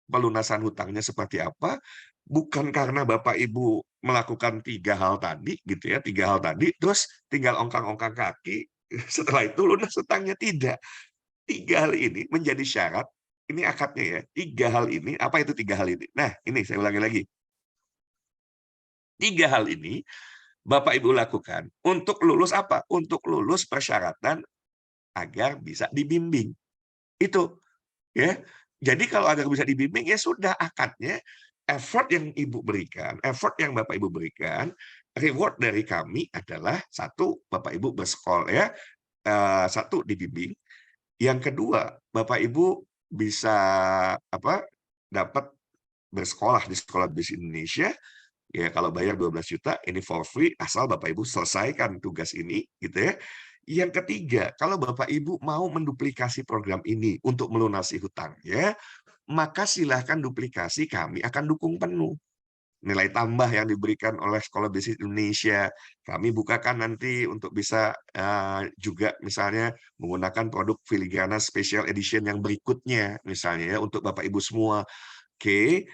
pelunasan hutangnya seperti apa, bukan karena Bapak Ibu melakukan 3 hal tadi gitu ya, 3 hal tadi, terus tinggal ongkang-ongkang kaki, setelah itu lunas hutangnya, tidak. 3 hal ini menjadi syarat, ini akadnya ya, 3 hal ini, apa itu 3 hal ini? Nah, ini saya ulangi lagi, 3 hal ini Bapak Ibu lakukan untuk lulus apa? Untuk lulus persyaratan agar bisa dibimbing. Itu. Ya, jadi kalau agar bisa dibimbing, ya sudah akadnya, effort yang Ibu berikan, effort yang Bapak Ibu berikan, reward dari kami adalah satu, Bapak Ibu bersekolah ya, satu dibimbing, yang kedua Bapak Ibu bisa apa dapat bersekolah di Sekolah Bisnis Indonesia, ya kalau bayar 12 juta ini for free asal Bapak Ibu selesaikan tugas ini gitu ya. Yang ketiga, kalau Bapak Ibu mau menduplikasi program ini untuk melunasi hutang ya, maka silahkan duplikasi, kami akan dukung penuh. Nilai tambah yang diberikan oleh Sekolah Bisnis Indonesia, kami bukakan nanti untuk bisa juga misalnya menggunakan produk Filigrana Special Edition yang berikutnya, misalnya ya, untuk Bapak Ibu semua. Oke,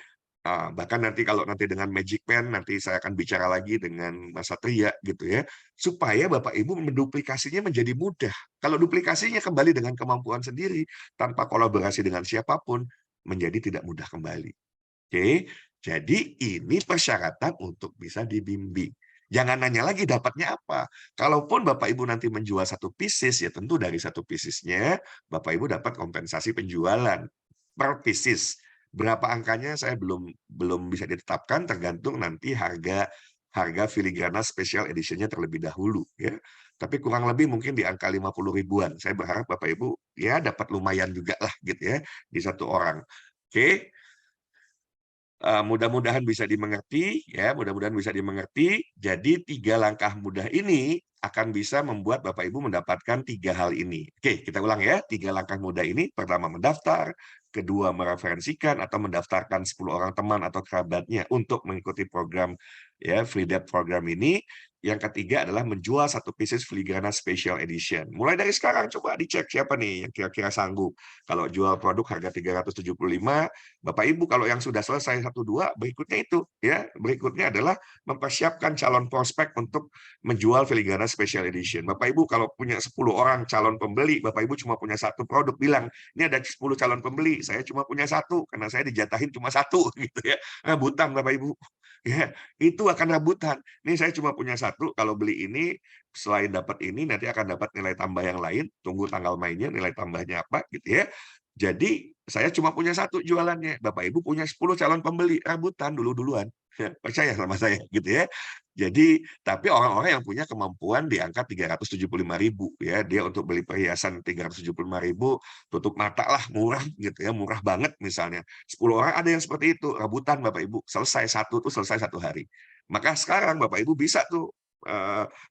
bahkan nanti kalau nanti dengan Magic Pen, nanti saya akan bicara lagi dengan Mas Satria gitu ya, supaya Bapak Ibu menduplikasinya menjadi mudah. Kalau duplikasinya kembali dengan kemampuan sendiri, tanpa kolaborasi dengan siapapun, menjadi tidak mudah kembali. Oke, jadi ini persyaratan untuk bisa dibimbing. Jangan nanya lagi dapatnya apa. Kalaupun Bapak Ibu nanti menjual satu pieces, ya tentu dari satu piecesnya Bapak Ibu dapat kompensasi penjualan per pieces. Berapa angkanya saya belum bisa ditetapkan, tergantung nanti harga filigrana special edition-nya terlebih dahulu ya. Tapi kurang lebih mungkin di angka 50 ribuan. Saya berharap Bapak Ibu ya dapat lumayan juga lah gitu ya di satu orang. Oke. Mudah-mudahan bisa dimengerti ya, mudah-mudahan bisa dimengerti. Jadi 3 langkah mudah ini akan bisa membuat Bapak Ibu mendapatkan 3 hal ini. Oke, kita ulang ya. 3 langkah mudah ini, pertama mendaftar, kedua mereferensikan atau mendaftarkan 10 orang teman atau kerabatnya untuk mengikuti program ya Free Debt program ini. Yang ketiga adalah menjual satu pieces Filigrana Special Edition. Mulai dari sekarang coba dicek siapa nih yang kira-kira sanggup. Kalau jual produk harga 375, Bapak Ibu kalau yang sudah selesai 1-2, berikutnya itu ya, berikutnya adalah mempersiapkan calon prospek untuk menjual Filigrana Special Edition. Bapak Ibu kalau punya 10 orang calon pembeli, Bapak Ibu cuma punya satu produk, bilang, ini ada 10 calon pembeli, saya cuma punya satu, karena saya dijatahin cuma satu, gitu ya. Rebutan Bapak Ibu. Ya, itu akan rebutan. Ini saya cuma punya satu, kalau beli ini, selain dapat ini, nanti akan dapat nilai tambah yang lain, tunggu tanggal mainnya, nilai tambahnya apa, gitu ya. Jadi, saya cuma punya satu jualannya, Bapak Ibu punya 10 calon pembeli, rebutan dulu-duluan. Percaya sama saya, gitu ya. Jadi, tapi orang-orang yang punya kemampuan di angka 375.000 ya, dia untuk beli perhiasan 375.000, tutup mata lah, murah gitu ya, murah banget misalnya. 10 orang ada yang seperti itu, rebutan Bapak Ibu, selesai satu tuh selesai 1 hari. Maka sekarang Bapak Ibu bisa tuh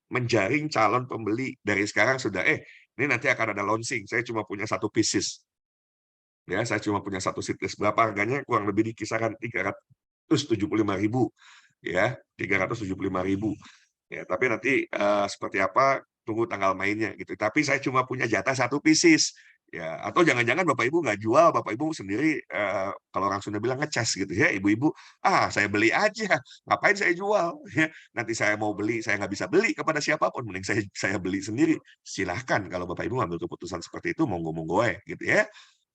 menjaring calon pembeli dari sekarang sudah, ini nanti akan ada launching, saya cuma punya satu pieces. Ya, saya cuma punya satu setlist. Berapa harganya? Kurang lebih di kisaran 375.000 ya, 375.000. Ya, tapi nanti seperti apa tunggu tanggal mainnya gitu. Tapi saya cuma punya jatah satu pieces. Ya, atau jangan-jangan Bapak Ibu nggak jual, Bapak Ibu sendiri kalau orang Sunda bilang ngecas gitu ya, ibu-ibu, saya beli aja, ngapain saya jual? Ya, nanti saya mau beli, saya nggak bisa beli kepada siapapun, mending saya beli sendiri. Silahkan kalau Bapak Ibu ngambil keputusan seperti itu, monggo-monggo gitu ya.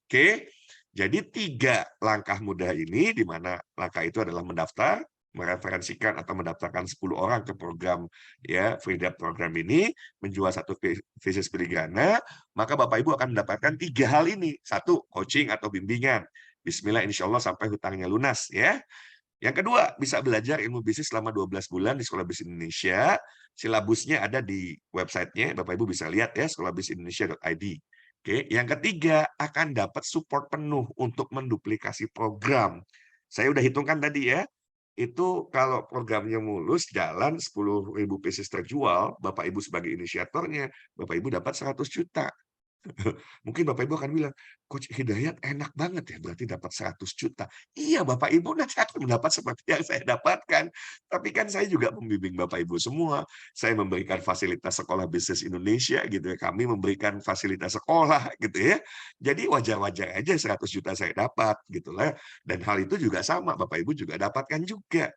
Oke, jadi 3 langkah mudah ini, di mana langkah itu adalah mendaftar, mereferensikan atau mendaftarkan 10 orang ke program ya free dap program ini, menjual satu bisnis filigrana, maka Bapak Ibu akan mendapatkan 3 hal ini. Satu, coaching atau bimbingan. Bismillah insya Allah sampai hutangnya lunas ya. Yang kedua, bisa belajar ilmu bisnis selama 12 bulan di Sekolah Bisnis Indonesia. Silabusnya ada di websitenya, Bapak Ibu bisa lihat ya, sekolahbisnisindonesia.id. Oke, yang ketiga akan dapat support penuh untuk menduplikasi program. Saya udah hitungkan tadi ya, itu kalau programnya mulus jalan 10.000 pieces terjual, Bapak Ibu sebagai inisiatornya, Bapak Ibu dapat 100 juta. Mungkin Bapak Ibu akan bilang, Coach Hidayat enak banget ya, berarti dapat 100 juta. Iya Bapak Ibu nanti akan mendapat seperti yang saya dapatkan. Tapi kan saya juga membimbing Bapak Ibu semua. Saya memberikan fasilitas Sekolah Bisnis Indonesia gitu ya. Kami memberikan fasilitas sekolah gitu ya. Jadi wajar-wajar aja 100 juta saya dapat gitu lah. Dan hal itu juga sama, Bapak Ibu juga dapatkan juga.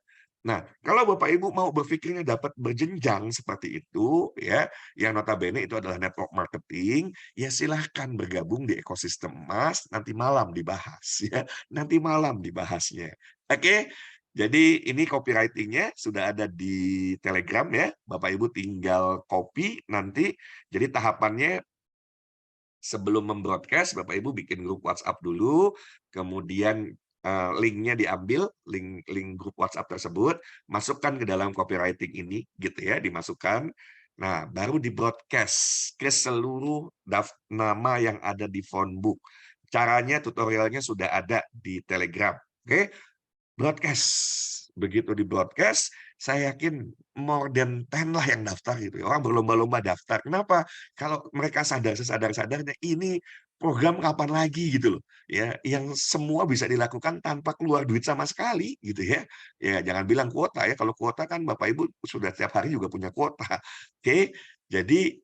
Nah, kalau Bapak Ibu mau berpikirnya dapat berjenjang seperti itu ya, yang notabene itu adalah network marketing, ya silahkan bergabung di ekosistem emas, nanti malam dibahas ya, nanti malam dibahasnya. Oke, jadi ini copywriting-nya sudah ada di Telegram ya, Bapak Ibu tinggal copy nanti. Jadi tahapannya sebelum membroadcast, Bapak Ibu bikin grup WhatsApp dulu, kemudian link-nya diambil, link grup WhatsApp tersebut, masukkan ke dalam copywriting ini, gitu ya, dimasukkan. Nah, baru di-broadcast ke seluruh nama yang ada di phonebook. Caranya, tutorialnya sudah ada di Telegram. Oke, broadcast. Begitu di-broadcast, saya yakin more than 10 lah yang daftar gitu ya. Orang berlomba-lomba daftar. Kenapa? Kalau mereka sadar sesadar-sadarnya ini program kapan lagi gitu loh. Ya, yang semua bisa dilakukan tanpa keluar duit sama sekali gitu ya. Ya, jangan bilang kuota ya. Kalau kuota kan Bapak Ibu sudah tiap hari juga punya kuota. Oke. Jadi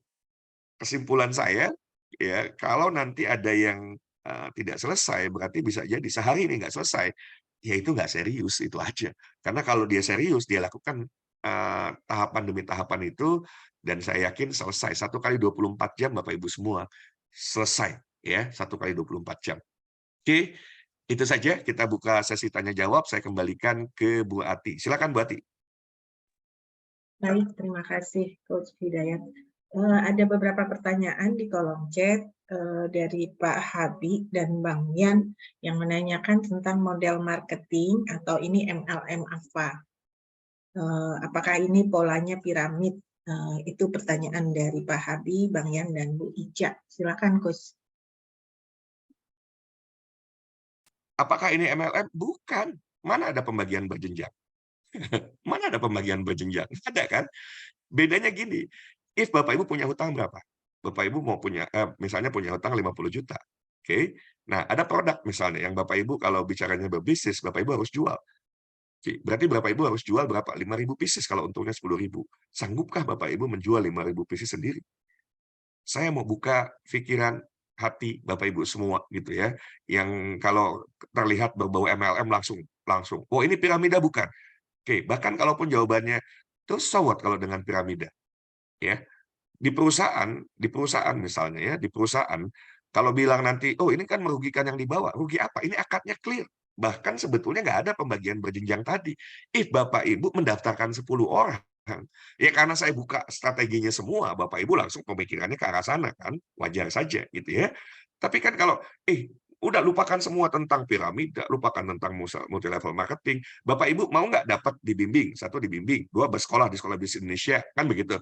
kesimpulan saya ya, kalau nanti ada yang tidak selesai berarti bisa jadi sehari ini nggak selesai, ya itu nggak serius, itu aja. Karena kalau dia serius, dia lakukan tahapan demi tahapan itu, dan saya yakin selesai. 1 kali 24 jam Bapak Ibu semua selesai ya, 1 kali 24 jam. Oke, itu saja kita buka sesi tanya jawab. Saya kembalikan ke Bu Ati. Silakan Bu Ati. Baik, terima kasih Coach Hidayat. Ada beberapa pertanyaan di kolom chat dari Pak Habi dan Bang Yan yang menanyakan tentang model marketing atau ini MLM apa. Apakah ini polanya piramid? Itu pertanyaan dari Pak Habi, Bang Yan, dan Bu Ica. Silakan, Coach. Apakah ini MLM? Bukan. Mana ada pembagian berjenjang? Mana ada pembagian berjenjang? Ada kan? Bedanya gini, if Bapak Ibu punya hutang berapa? Bapak Ibu mau punya, misalnya punya hutang 50 juta. Oke. Nah, ada produk misalnya yang Bapak Ibu kalau bicaranya berbisnis, Bapak Ibu harus jual. Oke, berarti Bapak Ibu harus jual berapa? 5.000 pieces kalau untungnya 10.000. Sanggupkah Bapak Ibu menjual 5.000 pieces sendiri? Saya mau buka pikiran hati Bapak Ibu semua gitu ya, yang kalau terlihat berbau MLM langsung langsung, "Oh, ini piramida bukan?" Oke, bahkan kalaupun jawabannya, "Terus so what kalau dengan piramida?" Ya, di perusahaan misalnya ya, di perusahaan kalau bilang nanti, "Oh, ini kan merugikan yang di bawah." Rugi apa? Ini akadnya clear. Bahkan sebetulnya nggak ada pembagian berjenjang tadi. If Bapak Ibu mendaftarkan 10 orang, ya karena saya buka strateginya semua, Bapak Ibu langsung pemikirannya ke arah sana kan, wajar saja gitu ya. Tapi kan kalau, udah lupakan semua tentang piramida, lupakan tentang multi level marketing, Bapak Ibu mau nggak dapat dibimbing? Satu dibimbing, dua bersekolah di Sekolah Bisnis Indonesia, kan begitu.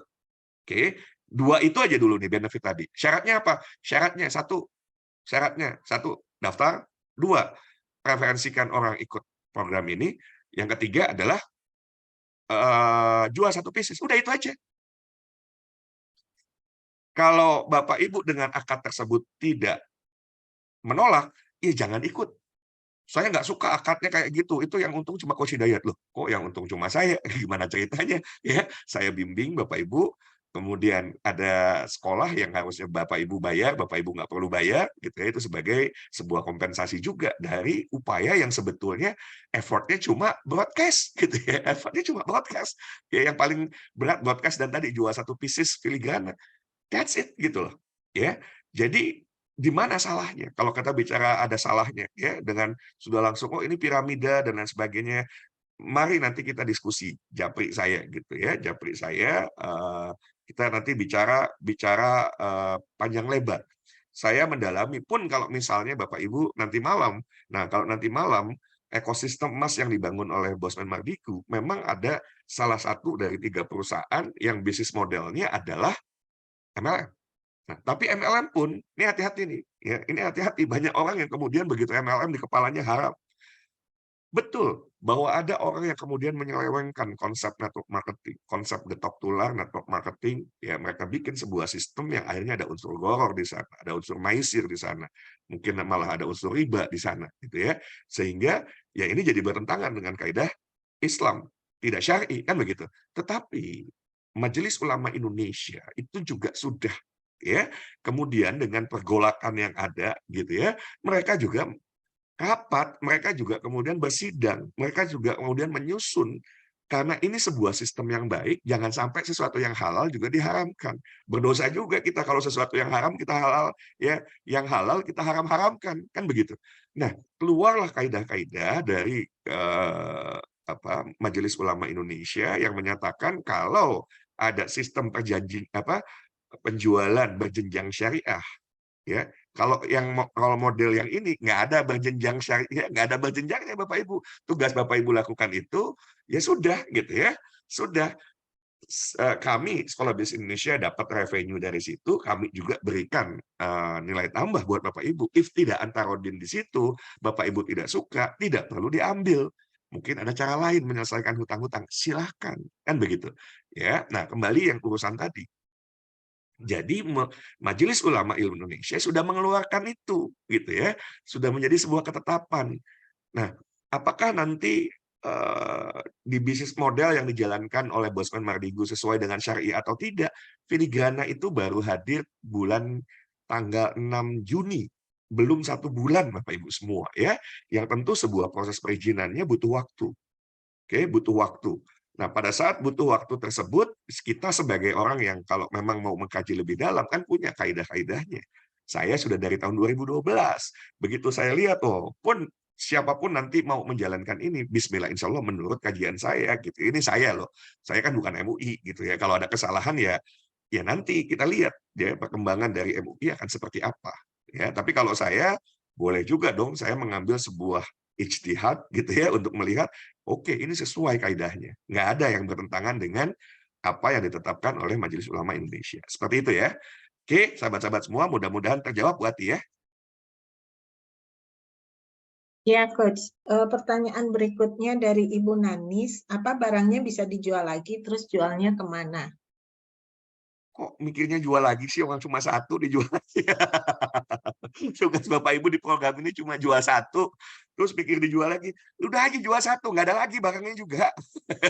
Oke, 2 itu aja dulu nih benefit tadi. Syaratnya apa? Syaratnya satu daftar, 2 referensikan orang ikut program ini, yang ketiga adalah jual 1 pieces, udah itu aja. Kalau Bapak Ibu dengan akad tersebut tidak menolak, ya jangan ikut. Saya nggak suka akadnya kayak gitu, itu yang untung cuma Coach Hidayat. Loh, kok yang untung cuma saya? Gimana ceritanya? Ya, saya bimbing Bapak Ibu, kemudian ada sekolah yang harusnya Bapak Ibu bayar, Bapak Ibu nggak perlu bayar, gitu ya, itu sebagai sebuah kompensasi juga dari upaya yang sebetulnya effortnya cuma broadcast, gitu ya, effortnya cuma broadcast. Ya, yang paling berat broadcast dan tadi jual 1 pieces filigrana. That's it, gitu loh. Ya, jadi di mana salahnya? Kalau kita bicara ada salahnya, ya dengan sudah langsung, oh ini piramida dan lain sebagainya, mari nanti kita diskusi, japri saya gitu ya, japri saya, kita nanti bicara bicara panjang lebar. Saya mendalami pun kalau misalnya Bapak Ibu nanti malam, nah kalau nanti malam ekosistem emas yang dibangun oleh Bosman Mardigu memang ada salah satu dari 3 perusahaan yang bisnis modelnya adalah MLM. Nah, tapi MLM pun, ini hati-hati nih, ya, ini hati-hati banyak orang yang kemudian begitu MLM di kepalanya haram. Betul, bahwa ada orang yang kemudian menyelewengkan konsep network marketing, konsep getok tular network marketing, ya mereka bikin sebuah sistem yang akhirnya ada unsur goror di sana, ada unsur maisir di sana, mungkin malah ada unsur riba di sana, gitu ya. Sehingga ya ini jadi bertentangan dengan kaidah Islam, tidak syar'i kan begitu. Tetapi Majelis Ulama Indonesia itu juga sudah ya, kemudian dengan pergolakan yang ada gitu ya, mereka juga rapat, mereka juga kemudian bersidang, mereka juga kemudian menyusun, karena ini sebuah sistem yang baik, jangan sampai sesuatu yang halal juga diharamkan. Berdosa juga kita kalau sesuatu yang haram kita halal, ya, yang halal kita haram-haramkan, kan begitu. Nah, keluarlah kaidah-kaidah dari Majelis Ulama Indonesia yang menyatakan kalau ada sistem perjanji penjualan berjenjang syariah, ya kalau model yang ini nggak ada berjenjang syariah, nggak ada berjenjangnya Bapak Ibu. Tugas Bapak Ibu lakukan itu ya sudah gitu ya, sudah. Kami Sekolah Bisnis Indonesia dapat revenue dari situ, kami juga berikan nilai tambah buat Bapak Ibu. If tidak antarodin di situ, Bapak Ibu tidak suka, tidak perlu diambil. Mungkin ada cara lain menyelesaikan hutang-hutang, silahkan kan begitu ya. Nah, kembali yang urusan tadi. Jadi Majelis Ulama Indonesia sudah mengeluarkan itu, gitu ya, sudah menjadi sebuah ketetapan. Nah, apakah nanti di bisnis model yang dijalankan oleh Bosman Mardigu sesuai dengan syariah atau tidak? Filigrana itu baru hadir bulan tanggal 6 Juni, belum 1 bulan Bapak Ibu semua ya. Yang tentu sebuah proses perizinannya butuh waktu. Oke, butuh waktu. Nah, pada saat butuh waktu tersebut, kita sebagai orang yang kalau memang mau mengkaji lebih dalam, kan punya kaidah-kaidahnya. Saya sudah dari tahun 2012. Begitu saya lihat, oh, pun siapapun nanti mau menjalankan ini, bismillah, insya Allah menurut kajian saya, gitu. Ini saya loh. Saya kan bukan MUI, gitu ya. Kalau ada kesalahan ya, ya nanti kita lihat ya perkembangan dari MUI akan seperti apa. Ya, tapi kalau saya boleh juga dong saya mengambil sebuah ijtihad gitu ya untuk melihat oke ini sesuai kaidahnya. Nggak ada yang bertentangan dengan apa yang ditetapkan oleh Majelis Ulama Indonesia. Seperti itu ya. Oke, sahabat-sahabat semua, mudah-mudahan terjawab buat ya. Ya, Coach. Pertanyaan berikutnya dari Ibu Nanis, apa barangnya bisa dijual lagi, terus jualnya kemana? Kok mikirnya jual lagi sih, orang cuma satu dijual lagi. Tugas Bapak Ibu di program ini cuma jual satu, terus pikir dijual lagi. Udah aja jual satu, nggak ada lagi barangnya juga.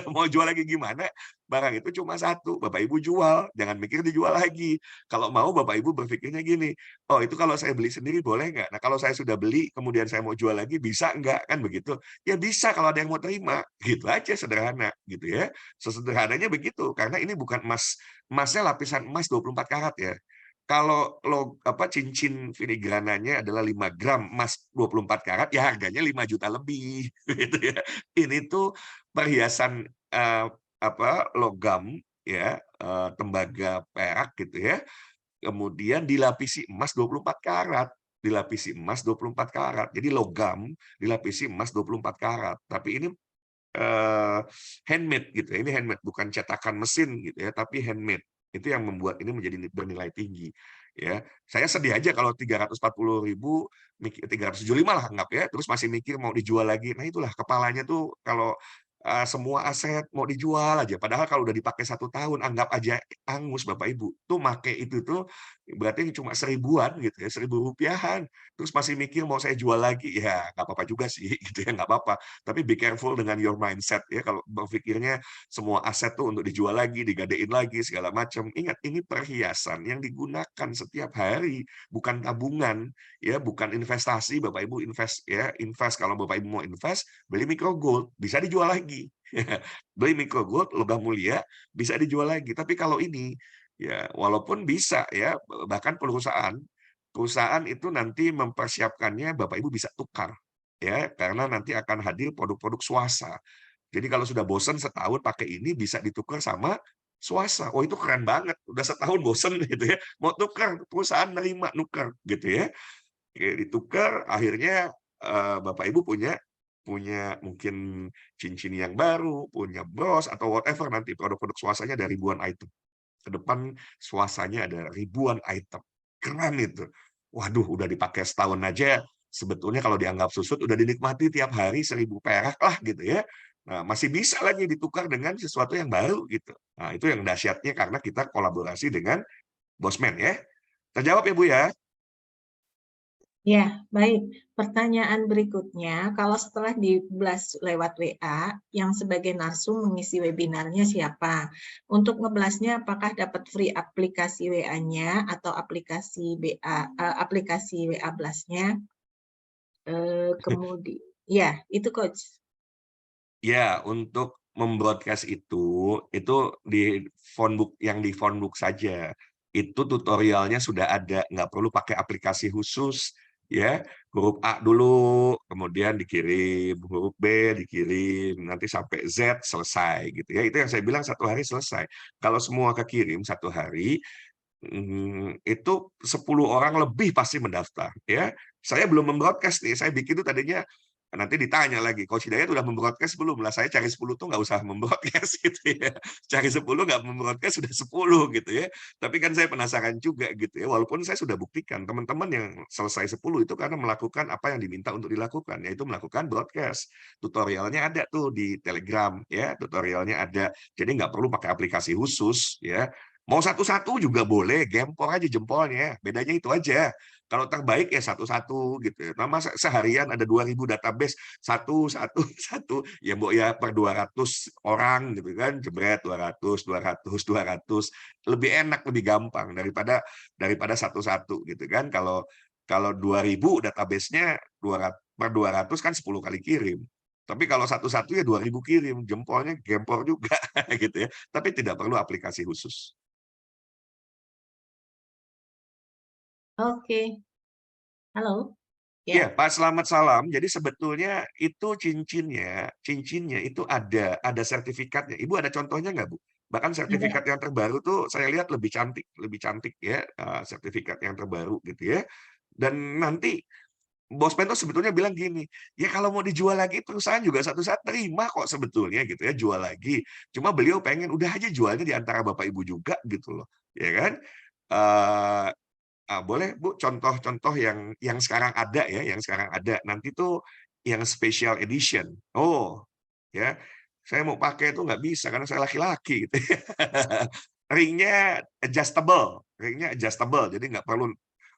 Mau jual lagi gimana? Barang itu cuma satu, Bapak Ibu jual, jangan mikir dijual lagi. Kalau mau Bapak Ibu berpikirnya gini, oh itu kalau saya beli sendiri boleh nggak? Nah kalau saya sudah beli, kemudian saya mau jual lagi, bisa nggak? Kan begitu. Ya bisa kalau ada yang mau terima. Gitu aja sederhana, gitu ya. Sesederhananya begitu, karena ini bukan emas, emasnya lapisan emas 24 karat ya. Kalau cincin filigrananya adalah 5 gram emas 24 karat, ya harganya 5 juta lebih. Gitu ya. Ini tuh perhiasan logam ya, tembaga perak gitu ya. Kemudian dilapisi emas 24 karat. Dilapisi emas 24 karat. Jadi logam dilapisi emas 24 karat. Tapi ini handmade gitu. Ini handmade, bukan cetakan mesin gitu ya, tapi handmade. Itu yang membuat ini menjadi bernilai tinggi. Ya, saya sedih aja kalau 340.000, 375 lah anggap ya, terus masih mikir mau dijual lagi. Nah itulah kepalanya tuh kalau semua aset mau dijual aja. Padahal kalau udah dipakai 1 tahun, anggap aja angus Bapak Ibu. Tuh make itu tuh berarti cuma 1000-an gitu ya, 1000 rupiahan. Terus masih mikir mau saya jual lagi, ya nggak apa-apa juga sih, gitu ya nggak apa-apa. Tapi be careful dengan your mindset ya, kalau berpikirnya semua aset tuh untuk dijual lagi, digadein lagi segala macam. Ingat ini perhiasan yang digunakan setiap hari, bukan tabungan ya, bukan investasi. Bapak Ibu invest ya, invest kalau Bapak Ibu mau invest, beli micro gold, bisa dijual lagi. Beli micro gold logam mulia bisa dijual lagi. Tapi kalau ini ya walaupun bisa ya, bahkan perusahaan itu nanti mempersiapkannya Bapak Ibu bisa tukar ya, karena nanti akan hadir produk-produk swasta. Jadi kalau sudah bosen setahun pakai ini bisa ditukar sama swasta. Oh itu keren banget. Udah setahun bosen gitu ya. Mau tukar, perusahaan nerima nukar gitu ya. Oke, ditukar akhirnya Bapak Ibu punya punya mungkin cincin yang baru, punya bros atau whatever nanti produk-produk swastanya ada ribuan item. Ke depan swastanya ada ribuan item. Keren itu. Waduh, udah dipakai setahun aja sebetulnya kalau dianggap susut udah dinikmati tiap hari 1.000 perak lah gitu ya. Nah, masih bisa lagi ditukar dengan sesuatu yang baru gitu. Nah, itu yang dahsyatnya karena kita kolaborasi dengan Bosman ya. Terjawab ya Bu ya? Ya, baik. Pertanyaan berikutnya, kalau setelah di-blast lewat WA, yang sebagai narsum mengisi webinarnya siapa? Untuk ngeblastnya, apakah dapat free aplikasi WA-nya atau aplikasi WA blastnya? Kemudian, ya, itu Coach. Ya, untuk membroadcast itu di phonebook yang di phonebook saja. Itu tutorialnya sudah ada, nggak perlu pakai aplikasi khusus ya. Huruf A dulu, kemudian dikirim, huruf B dikirim, nanti sampai Z selesai gitu ya. Itu yang saya bilang 1 hari selesai. Kalau semua kekirim 1 hari, itu 10 orang lebih pasti mendaftar ya. Saya belum membroadcast nih, saya bikin itu tadinya nanti ditanya lagi, Coach Hidayat udah membroadcast belum? Lah saya cari 10 tuh nggak usah membroadcast gitu ya. Cari 10 nggak membroadcast sudah 10 gitu ya. Tapi kan saya penasaran juga gitu ya, walaupun saya sudah buktikan teman-teman yang selesai 10 itu karena melakukan apa yang diminta untuk dilakukan, yaitu melakukan broadcast. Tutorialnya ada tuh di Telegram ya, tutorialnya ada. Jadi nggak perlu pakai aplikasi khusus ya. Mau satu-satu juga boleh, gempor aja jempolnya. Bedanya itu aja. Kalau terbaik ya satu-satu gitu. Nah, masa seharian ada 2.000 database, satu, satu, satu, ya mbok ya per 200 orang gitu kan, jebret 200, 200, 200. Lebih enak, lebih gampang daripada daripada satu-satu gitu kan. Kalau kalau 2.000 database-nya 200 per 200 kan 10 kali kirim. Tapi kalau satu-satu ya 2.000 kirim, jempolnya gempor juga gitu ya. Tapi tidak perlu aplikasi khusus. Oke, halo. Iya, Ya, Pak, selamat salam. Jadi sebetulnya itu cincinnya itu ada sertifikatnya. Ibu ada contohnya nggak, Bu? Bahkan sertifikat ada. yang terbaru tuh saya lihat lebih cantik ya, sertifikat yang terbaru gitu ya. Dan nanti Bosman tuh sebetulnya bilang gini, ya kalau mau dijual lagi perusahaan juga satu saat terima kok sebetulnya gitu ya, jual lagi. Cuma beliau pengen udah aja jualnya di antara Bapak Ibu juga gitu loh, ya kan? Eh, boleh Bu, contoh-contoh yang sekarang ada ya, yang sekarang ada. Nanti tuh yang special edition. Oh, ya, saya mau pakai itu nggak bisa karena saya laki-laki gitu. Ringnya adjustable, jadi nggak perlu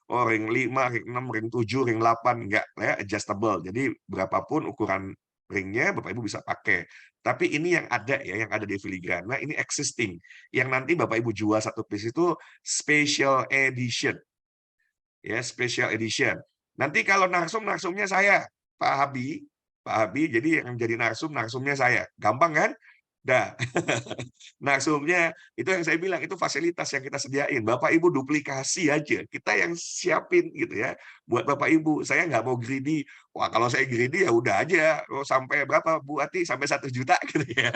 ring 5, ring 6, ring 7, ring 8, nggak ya, adjustable. Jadi berapapun ukuran ringnya Bapak Ibu bisa pakai. Tapi ini yang ada ya, yang ada di filigrana ini existing. Yang nanti Bapak Ibu jual satu piece itu special edition ya, special edition. Nanti kalau narsumnya saya, Pak Habi, jadi yang jadi narsumnya saya. Gampang kan? Dah. Narsumnya itu yang saya bilang itu fasilitas yang kita sediain. Bapak Ibu duplikasi aja. Kita yang siapin gitu ya. Buat Bapak Ibu, saya nggak mau greedy. Wah, kalau saya greedy ya udah aja. Oh, sampai berapa Bu Ati? Sampai 1 juta gitu ya.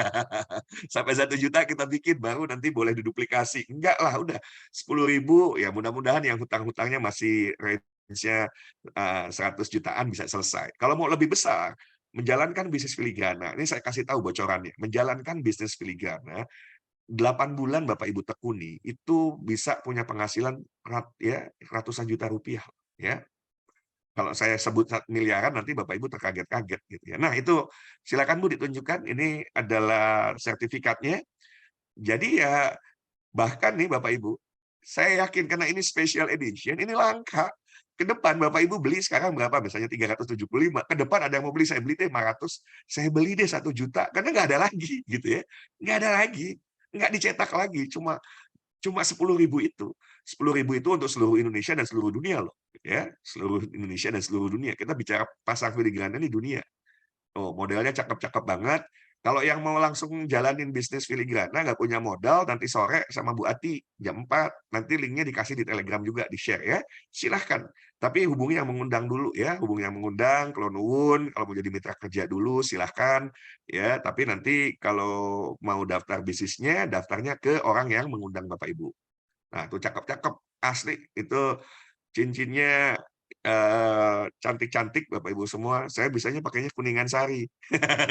Sampai 1 juta kita bikin baru nanti boleh diduplikasi. Enggak lah, udah 10.000 ya mudah-mudahan yang hutang-hutangnya masih range-nya 100 jutaan bisa selesai. Kalau mau lebih besar, menjalankan bisnis filigrana, ini saya kasih tahu bocorannya, menjalankan bisnis filigrana, 8 bulan Bapak Ibu tekuni, itu bisa punya penghasilan ya, ratusan juta rupiah. Ya, kalau saya sebut miliaran, nanti Bapak Ibu terkaget-kaget. Gitu ya. Nah, itu silakan Bu ditunjukkan, ini adalah sertifikatnya. Jadi ya, bahkan nih Bapak Ibu, saya yakin karena ini special edition, ini langka. Ke depan Bapak Ibu beli sekarang berapa? Misalnya 375. Ke depan ada yang mau beli, saya beli deh 500. Saya beli deh 1 juta. Karena nggak ada lagi. Gitu ya. Nggak ada lagi. Nggak dicetak lagi. Cuma cuma 10.000 itu. 10.000 itu untuk seluruh Indonesia dan seluruh dunia loh. Ya, seluruh Indonesia dan seluruh dunia. Kita bicara pasar filigrana ini dunia. Oh, modelnya cakep-cakep banget. Kalau yang mau langsung jalanin bisnis filigrana, nggak punya modal, nanti sore sama Bu Ati, jam 4, nanti linknya dikasih di Telegram juga, di-share ya. Silahkan. Tapi hubungi yang mengundang dulu ya, hubungi yang mengundang, kalau nuwun, kalau mau jadi mitra kerja dulu, silahkan. Ya, tapi nanti kalau mau daftar bisnisnya, daftarnya ke orang yang mengundang Bapak Ibu. Nah, itu cakep-cakep, asli. Itu cincinnya cantik-cantik Bapak Ibu semua. Saya bisanya pakainya kuningan sari.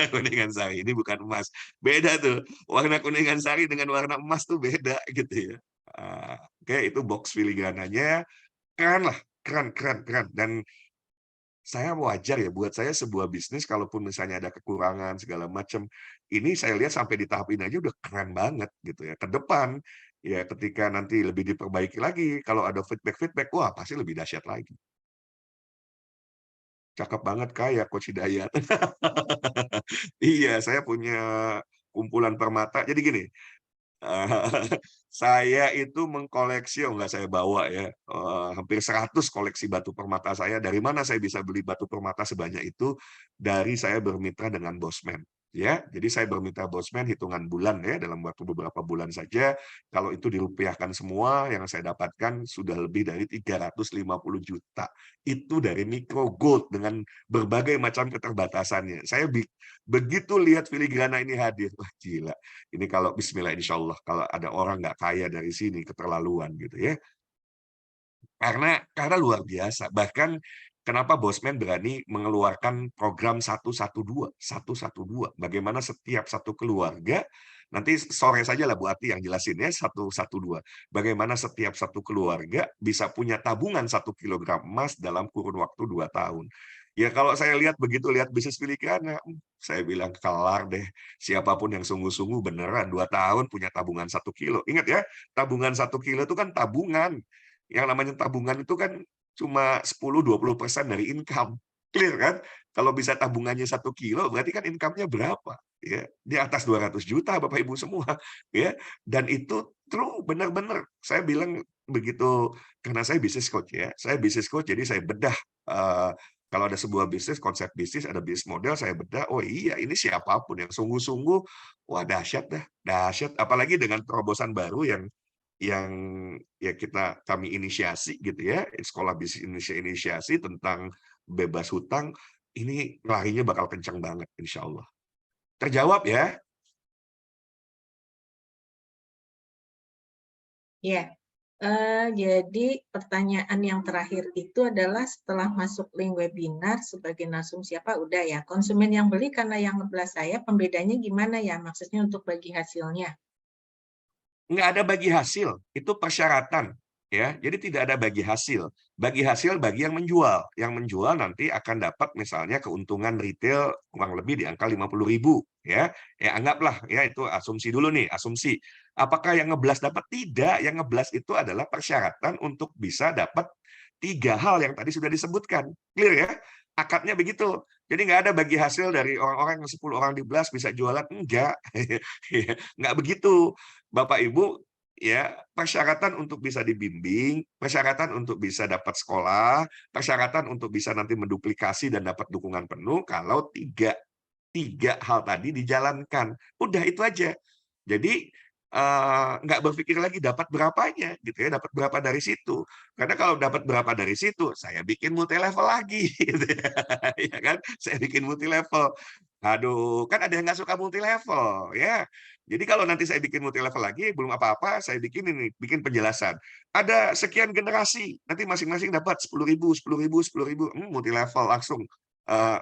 Kuningan sari, ini bukan emas. Beda tuh. Warna kuningan sari dengan warna emas tuh beda gitu ya. Oke, itu box filigrananya. Keren lah, keren, keren, keren. Dan saya wajar ya, buat saya sebuah bisnis kalaupun misalnya ada kekurangan segala macam, ini saya lihat sampai di tahap ini aja udah keren banget gitu ya. Ke depan, ya ketika nanti lebih diperbaiki lagi, kalau ada feedback-feedback, wah pasti lebih dahsyat lagi. Cakep banget Kak ya, Coach Hidayat. Iya, saya punya kumpulan permata. Jadi gini, saya itu mengkoleksi, oh nggak saya bawa ya, hampir 100 koleksi batu permata saya. Dari mana saya bisa beli batu permata sebanyak itu? Dari saya bermitra dengan Bosman. Ya, jadi saya bermitra Bosman hitungan bulan ya, dalam waktu beberapa bulan saja. Kalau itu dirupiahkan semua, yang saya dapatkan sudah lebih dari 350 juta. Itu dari micro gold dengan berbagai macam keterbatasannya. Saya begitu lihat filigrana ini hadir, wah gila. Ini kalau bismillah insya Allah, kalau ada orang nggak kaya dari sini, keterlaluan gitu ya. Karena luar biasa. Bahkan kenapa Bosman berani mengeluarkan program 112. Bagaimana setiap satu keluarga, nanti sore saja lah Bu Ati yang jelasin ya, 112. Bagaimana setiap satu keluarga bisa punya tabungan 1 kilogram emas dalam kurun waktu 2 tahun. Ya kalau saya lihat begitu, lihat bisnis filigrana, saya bilang kelar deh. Siapapun yang sungguh-sungguh beneran 2 tahun punya tabungan 1 kilo. Ingat ya, tabungan 1 kilo itu kan tabungan. Yang namanya tabungan itu kan cuma 10-20% dari income. Clear kan? Kalau bisa tabungannya 1 kilo, berarti kan income-nya berapa? Ya, di atas 200 juta Bapak Ibu semua. Ya, dan itu true, benar-benar. Saya bilang begitu, karena saya bisnis coach ya. Saya bisnis coach, jadi saya bedah. Kalau ada sebuah bisnis, konsep bisnis, ada bisnis model, saya bedah. Oh iya, ini siapapun yang sungguh-sungguh, wah dahsyat dah, dahsyat. Apalagi dengan terobosan baru yang ya kami inisiasi gitu ya, Sekolah Bisnis Indonesia inisiasi tentang bebas hutang, ini larinya bakal kencang banget insya Allah. Terjawab ya? Ya, jadi pertanyaan yang terakhir itu adalah setelah masuk link webinar sebagai narsum siapa udah ya. Konsumen yang beli karena yang ngeblas saya, pembedanya gimana ya? Maksudnya untuk bagi hasilnya. Nggak ada bagi hasil, itu persyaratan. Ya, jadi tidak ada bagi hasil. Bagi hasil bagi yang menjual. Yang menjual nanti akan dapat misalnya keuntungan retail kurang lebih di angka 50.000 ya. Ya anggaplah ya itu asumsi dulu nih, asumsi. Apakah yang ngeblas dapat? Tidak. Yang ngeblas itu adalah persyaratan untuk bisa dapat 3 hal yang tadi sudah disebutkan. Clear ya? Akadnya begitu. Jadi nggak ada bagi hasil dari orang-orang yang 10 orang di blast bisa jualan. Enggak. Nggak begitu. Bapak Ibu, ya persyaratan untuk bisa dibimbing, persyaratan untuk bisa dapat sekolah, persyaratan untuk bisa nanti menduplikasi dan dapat dukungan penuh kalau tiga hal tadi dijalankan. Udah itu aja. Jadi nggak berpikir lagi dapat berapanya gitu ya, dapat berapa dari situ. Karena kalau dapat berapa dari situ, saya bikin multi level lagi gitu ya. Ya kan? Saya bikin multi level. Aduh, kan ada yang nggak suka multi level ya. Jadi kalau nanti saya bikin multi level lagi, belum apa-apa, saya bikin ini, bikin penjelasan. Ada sekian generasi, nanti masing-masing dapat 10.000, 10.000, 10.000, multi level langsung.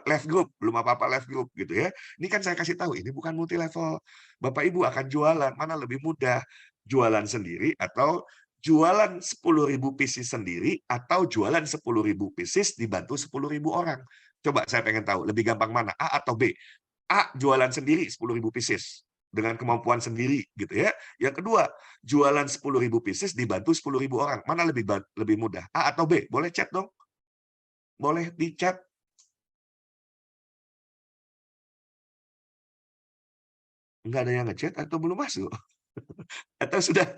Left group, belum apa-apa left group gitu ya. Ini kan saya kasih tahu, ini bukan multi level. Bapak Ibu akan jualan, mana lebih mudah? Jualan sendiri atau jualan 10.000 pieces sendiri atau jualan 10.000 pieces dibantu 10.000 orang. Coba saya pengen tahu, lebih gampang mana? A atau B? A, jualan sendiri 10.000 pieces dengan kemampuan sendiri gitu ya. Yang kedua, jualan 10.000 pieces dibantu 10.000 orang. Mana lebih mudah? A atau B? Boleh chat dong? Boleh di chat. Nggak ada yang ngechat atau belum masuk? Atau sudah?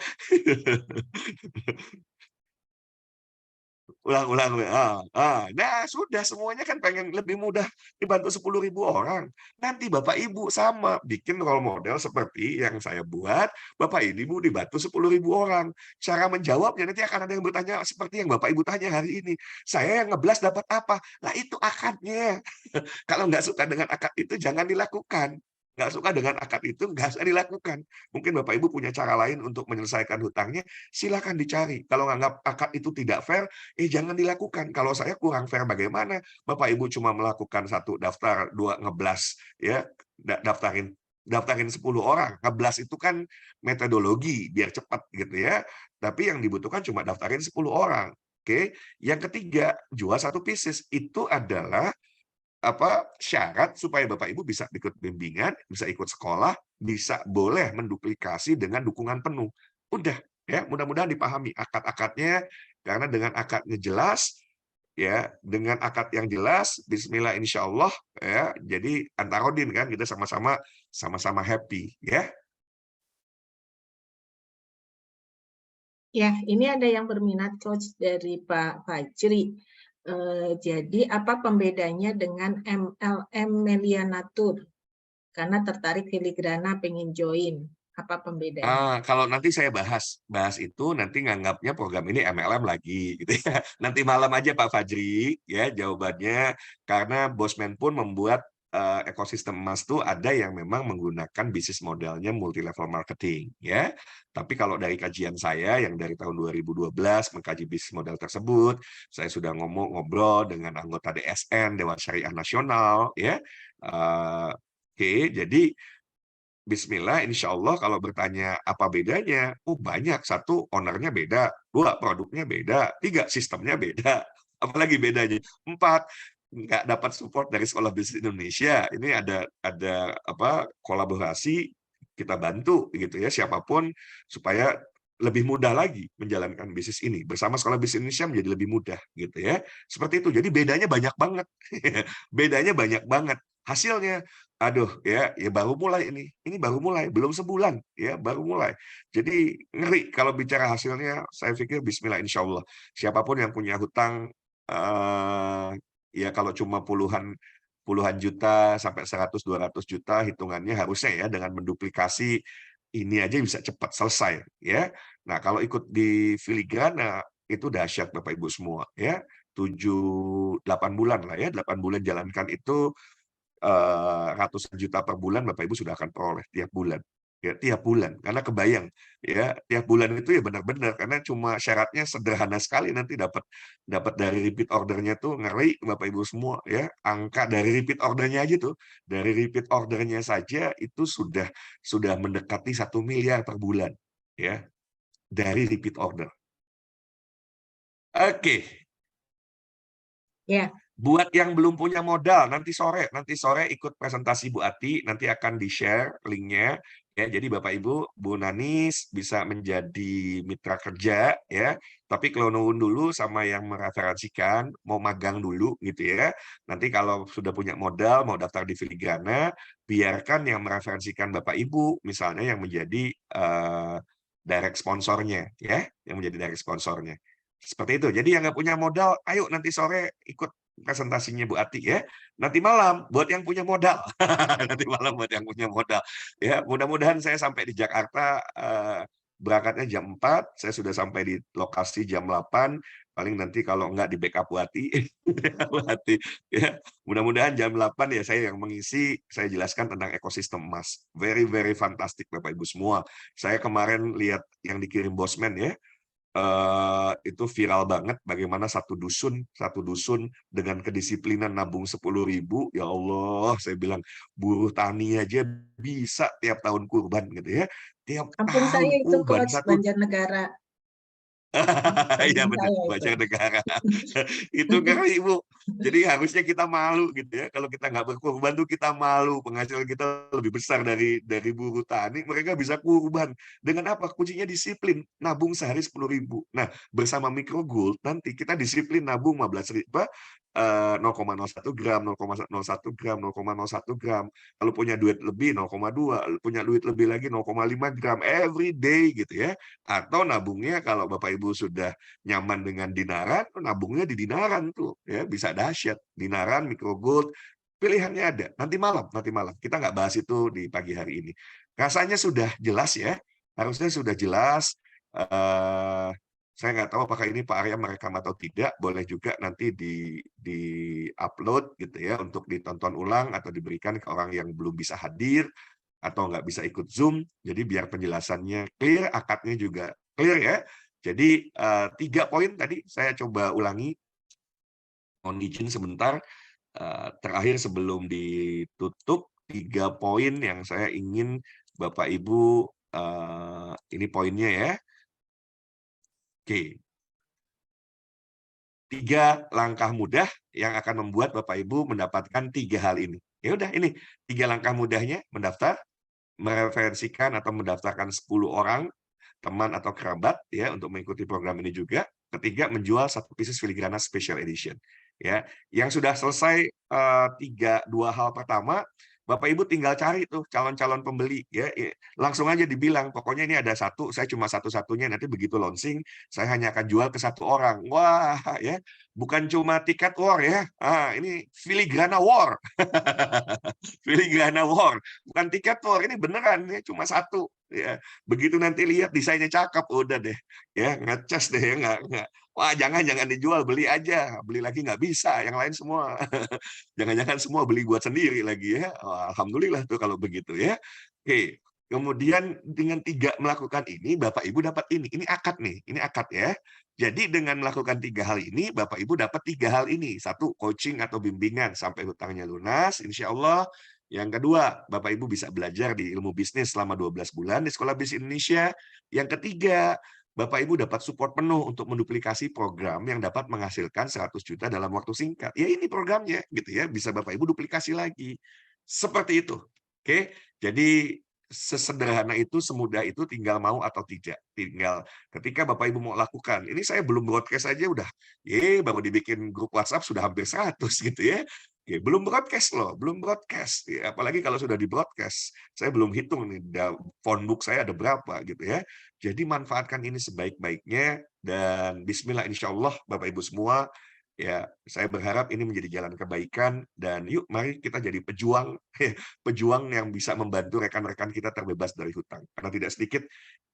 Ulang-ulang. Nah, sudah semuanya kan pengen lebih mudah dibantu 10.000 orang. Nanti Bapak Ibu sama bikin role model seperti yang saya buat, Bapak Ibu dibantu 10.000 orang. Cara menjawabnya nanti akan ada yang bertanya seperti yang Bapak Ibu tanya hari ini. Saya yang ngeblas dapat apa? Lah itu akadnya. Kalau nggak suka dengan akad itu jangan dilakukan. Nggak suka dengan akad itu nggak usah dilakukan. Mungkin Bapak Ibu punya cara lain untuk menyelesaikan hutangnya, silakan dicari. Kalau nganggap akad itu tidak fair, jangan dilakukan. Kalau saya kurang fair bagaimana? Bapak Ibu cuma melakukan satu daftar, dua ngeblas, ya daftarin 10 orang. Ngeblas itu kan metodologi biar cepat gitu ya. Tapi yang dibutuhkan cuma daftarin 10 orang. Oke. Yang ketiga, jual satu pieces. Itu adalah syarat supaya Bapak Ibu bisa ikut bimbingan, bisa ikut sekolah, bisa boleh menduplikasi dengan dukungan penuh. Udah, ya, mudah-mudahan dipahami akad-akadnya, karena dengan akadnya jelas, ya, dengan akad yang jelas, bismillah insya Allah, ya, jadi antarodin kan, kita sama-sama happy, ya. Ya, ini ada yang berminat coach dari Pak Fajri. Jadi apa pembedanya dengan MLM Melianatur? Karena tertarik filigrana pengen join. Apa pembedanya? Kalau nanti saya bahas itu nanti nganggapnya program ini MLM lagi gitu ya. Nanti malam aja Pak Fajri ya jawabannya, karena Bosman pun membuat ekosistem emas tuh ada yang memang menggunakan bisnis modelnya multi level marketing ya. Tapi kalau dari kajian saya yang dari tahun 2012 mengkaji bisnis model tersebut, saya sudah ngobrol dengan anggota DSN Dewan Syariah Nasional ya. Oke, jadi Bismillah, insya Allah kalau bertanya apa bedanya, banyak. Satu, ownernya beda. Dua, produknya beda. Tiga, sistemnya beda. Apalagi bedanya? Empat, nggak dapat support dari Sekolah Bisnis Indonesia. Ini ada kolaborasi, kita bantu gitu ya siapapun supaya lebih mudah lagi menjalankan bisnis ini bersama Sekolah Bisnis Indonesia menjadi lebih mudah gitu ya. Seperti itu. Jadi bedanya banyak banget. Bedanya banyak banget. Hasilnya, aduh ya baru mulai ini baru mulai, belum sebulan ya, baru mulai. Jadi ngeri kalau bicara hasilnya, saya pikir bismillah insya Allah. Siapapun yang punya hutang, ya kalau cuma puluhan puluhan juta sampai 100-200 juta hitungannya harusnya ya dengan menduplikasi ini aja bisa cepat selesai ya. Nah, kalau ikut di filigrana itu dahsyat Bapak Ibu semua ya. 7-8 bulan lah ya, 8 bulan jalankan itu ratusan juta per bulan Bapak Ibu sudah akan peroleh tiap bulan. Ya, tiap bulan. Karena kebayang ya, tiap bulan itu ya benar-benar karena cuma syaratnya sederhana sekali nanti dapat dapat dari repeat ordernya tuh ngeri Bapak Ibu semua ya. Angka dari repeat ordernya aja tuh, dari repeat ordernya saja itu sudah mendekati 1 miliar per bulan ya, dari repeat order. Oke. Ya, Buat yang belum punya modal, nanti sore ikut presentasi Bu Ati, nanti akan di-share linknya. Ya, jadi Bapak Ibu, Bu Nanis bisa menjadi mitra kerja ya. Tapi kalau nuwun dulu sama yang mereferensikan, mau magang dulu gitu ya. Nanti kalau sudah punya modal, mau daftar di Filigrana, biarkan yang mereferensikan Bapak Ibu, misalnya yang menjadi direct sponsornya ya, yang menjadi direct sponsornya. Seperti itu. Jadi yang nggak punya modal, ayo nanti sore ikut presentasinya Bu Ati ya. Nanti malam buat yang punya modal. Nanti malam buat yang punya modal. Ya, mudah-mudahan saya sampai di Jakarta berangkatnya jam 4, saya sudah sampai di lokasi jam 8. Paling nanti kalau nggak di backup Bu Ati, Bu Ati ya. Mudah-mudahan jam 8 ya saya yang mengisi, saya jelaskan tentang ekosistem emas. Very very fantastic Bapak Ibu semua. Saya kemarin lihat yang dikirim Bosman ya, itu viral banget bagaimana satu dusun dengan kedisiplinan nabung 10.000, ya Allah, saya bilang buruh tani aja bisa tiap tahun kurban gitu ya, tiap kampung saya tahun itu kurban coach satu. Banjarnegara. Iya Kampung benar, saya itu. baca negara. Itu ngeri, Bu. Jadi harusnya kita malu gitu ya. Kalau kita nggak berkurban tuh kita malu. Penghasilan kita lebih besar dari buruh tani. Mereka bisa kurban. Dengan apa? Kuncinya disiplin. Nabung sehari 10.000. Nah, bersama Micro Gold nanti kita disiplin nabung 15.000, 0,01 gram, 0,01 gram, 0,01 gram. Kalau punya duit lebih 0,2, punya duit lebih lagi 0,5 gram every day gitu ya. Atau nabungnya kalau Bapak Ibu sudah nyaman dengan dinaran, nabungnya di dinaran tuh ya, bisa dahsyat. Dinaran, micro gold, pilihannya ada. Nanti malam. Kita nggak bahas itu di pagi hari ini. Rasanya sudah jelas ya, harusnya sudah jelas. eh saya nggak tahu apakah ini Pak Arya merekam atau tidak, boleh juga nanti di upload gitu ya untuk ditonton ulang atau diberikan ke orang yang belum bisa hadir atau nggak bisa ikut Zoom. Jadi biar penjelasannya clear, akadnya juga clear ya. Jadi 3 poin tadi saya coba ulangi. Mohon izin sebentar. Terakhir sebelum ditutup, 3 poin yang saya ingin Bapak Ibu, ini poinnya ya. Oke. 3 langkah mudah yang akan membuat Bapak Ibu mendapatkan 3 hal ini. Ya udah ini 3 langkah mudahnya: mendaftar, mereferensikan atau mendaftarkan 10 orang teman atau kerabat ya untuk mengikuti program ini juga. Ketiga, menjual 1 pieces filigrana special edition. Ya, yang sudah selesai 2 hal pertama, Bapak Ibu tinggal cari tuh calon-calon pembeli ya. Langsung aja dibilang, pokoknya ini ada 1, saya cuma satu-satunya, nanti begitu launching saya hanya akan jual ke 1 orang. Wah, ya, bukan cuma tiket war ya. Ini filigrana war. Filigrana war, bukan tiket war, ini beneran ya, cuma 1 ya. Begitu nanti lihat desainnya cakep, udah deh ya, ngecas deh ya, nggak. Wah, jangan dijual, beli aja, beli lagi nggak bisa, yang lain semua jangan-jangan semua beli buat sendiri lagi ya. Wah, alhamdulillah tuh kalau begitu ya. Oke, kemudian dengan 3 melakukan ini, Bapak Ibu dapat ini akad nih, ini akad ya. Jadi dengan melakukan 3 hal ini, Bapak Ibu dapat 3 hal ini. 1, coaching atau bimbingan sampai hutangnya lunas, insya Allah. Yang kedua, Bapak Ibu bisa belajar di ilmu bisnis selama 12 bulan di Sekolah Bisnis Indonesia. Yang ketiga, Bapak Ibu dapat support penuh untuk menduplikasi program yang dapat menghasilkan 100 juta dalam waktu singkat. Ya ini programnya gitu ya, bisa Bapak Ibu duplikasi lagi. Seperti itu. Oke. Jadi sesederhana itu, semudah itu, tinggal mau atau tidak. Tinggal ketika Bapak Ibu mau lakukan. Ini saya belum broadcast aja udah, baru dibikin grup WhatsApp sudah hampir 100 gitu ya. Oke, belum broadcast loh, belum broadcast. Ya, apalagi kalau sudah di broadcast, saya belum hitung nih phone book saya ada berapa gitu ya. Jadi manfaatkan ini sebaik-baiknya dan bismillah insya Allah Bapak Ibu semua, ya saya berharap ini menjadi jalan kebaikan dan yuk mari kita jadi pejuang pejuang yang bisa membantu rekan-rekan kita terbebas dari hutang. Karena tidak sedikit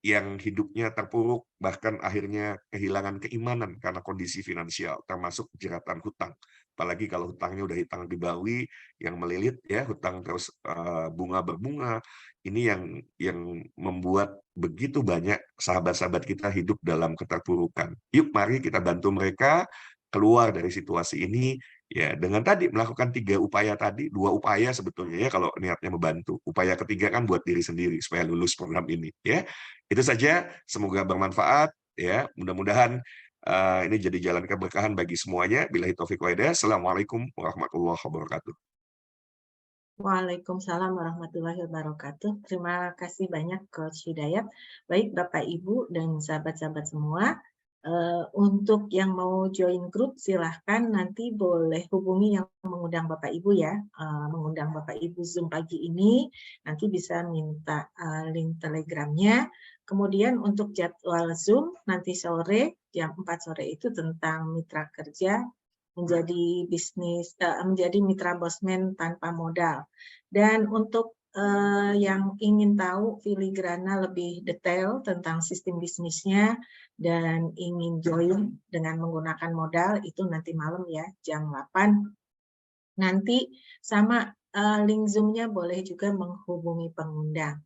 yang hidupnya terpuruk bahkan akhirnya kehilangan keimanan karena kondisi finansial termasuk jeratan hutang. Apalagi kalau hutangnya udah hutang ribawi yang melilit ya, hutang terus bunga berbunga. Ini yang membuat begitu banyak sahabat-sahabat kita hidup dalam keterpurukan. Yuk mari kita bantu mereka keluar dari situasi ini ya dengan tadi melakukan 3 upaya tadi, 2 upaya sebetulnya ya kalau niatnya membantu. Upaya ketiga kan buat diri sendiri supaya lulus program ini ya. Itu saja, semoga bermanfaat ya. Mudah-mudahan ini jadi jalan keberkahan bagi semuanya. Billahi taufiq wa hidayah. Assalamualaikum warahmatullahi wabarakatuh. Waalaikumsalam warahmatullahi wabarakatuh. Terima kasih banyak Coach Hidayat. Baik Bapak Ibu dan sahabat-sahabat semua, untuk yang mau join grup silahkan nanti boleh hubungi yang mengundang Bapak Ibu ya, mengundang Bapak Ibu Zoom pagi ini, nanti bisa minta link Telegramnya. Kemudian untuk jadwal Zoom nanti sore jam 4 sore itu tentang mitra kerja menjadi mitra bosman tanpa modal. Dan untuk yang ingin tahu filigrana lebih detail tentang sistem bisnisnya dan ingin join dengan menggunakan modal itu nanti malam ya jam 8. Nanti sama link Zoom-nya boleh juga menghubungi pengundang.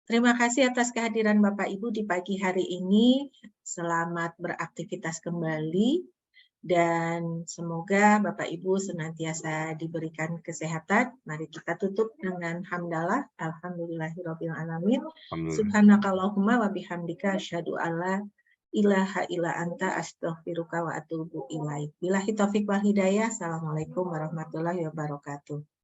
Terima kasih atas kehadiran Bapak Ibu di pagi hari ini. Selamat beraktivitas kembali. Dan semoga Bapak Ibu senantiasa diberikan kesehatan. Mari kita tutup dengan hamdalah. Alhamdulillahirabbil alamin. Subhanakallahumma wa bihamdika asyhadu alla ilaha illa anta astaghfiruka wa atubu ilaik. Billahi taufik wal hidayah. Assalamualaikum warahmatullahi wabarakatuh.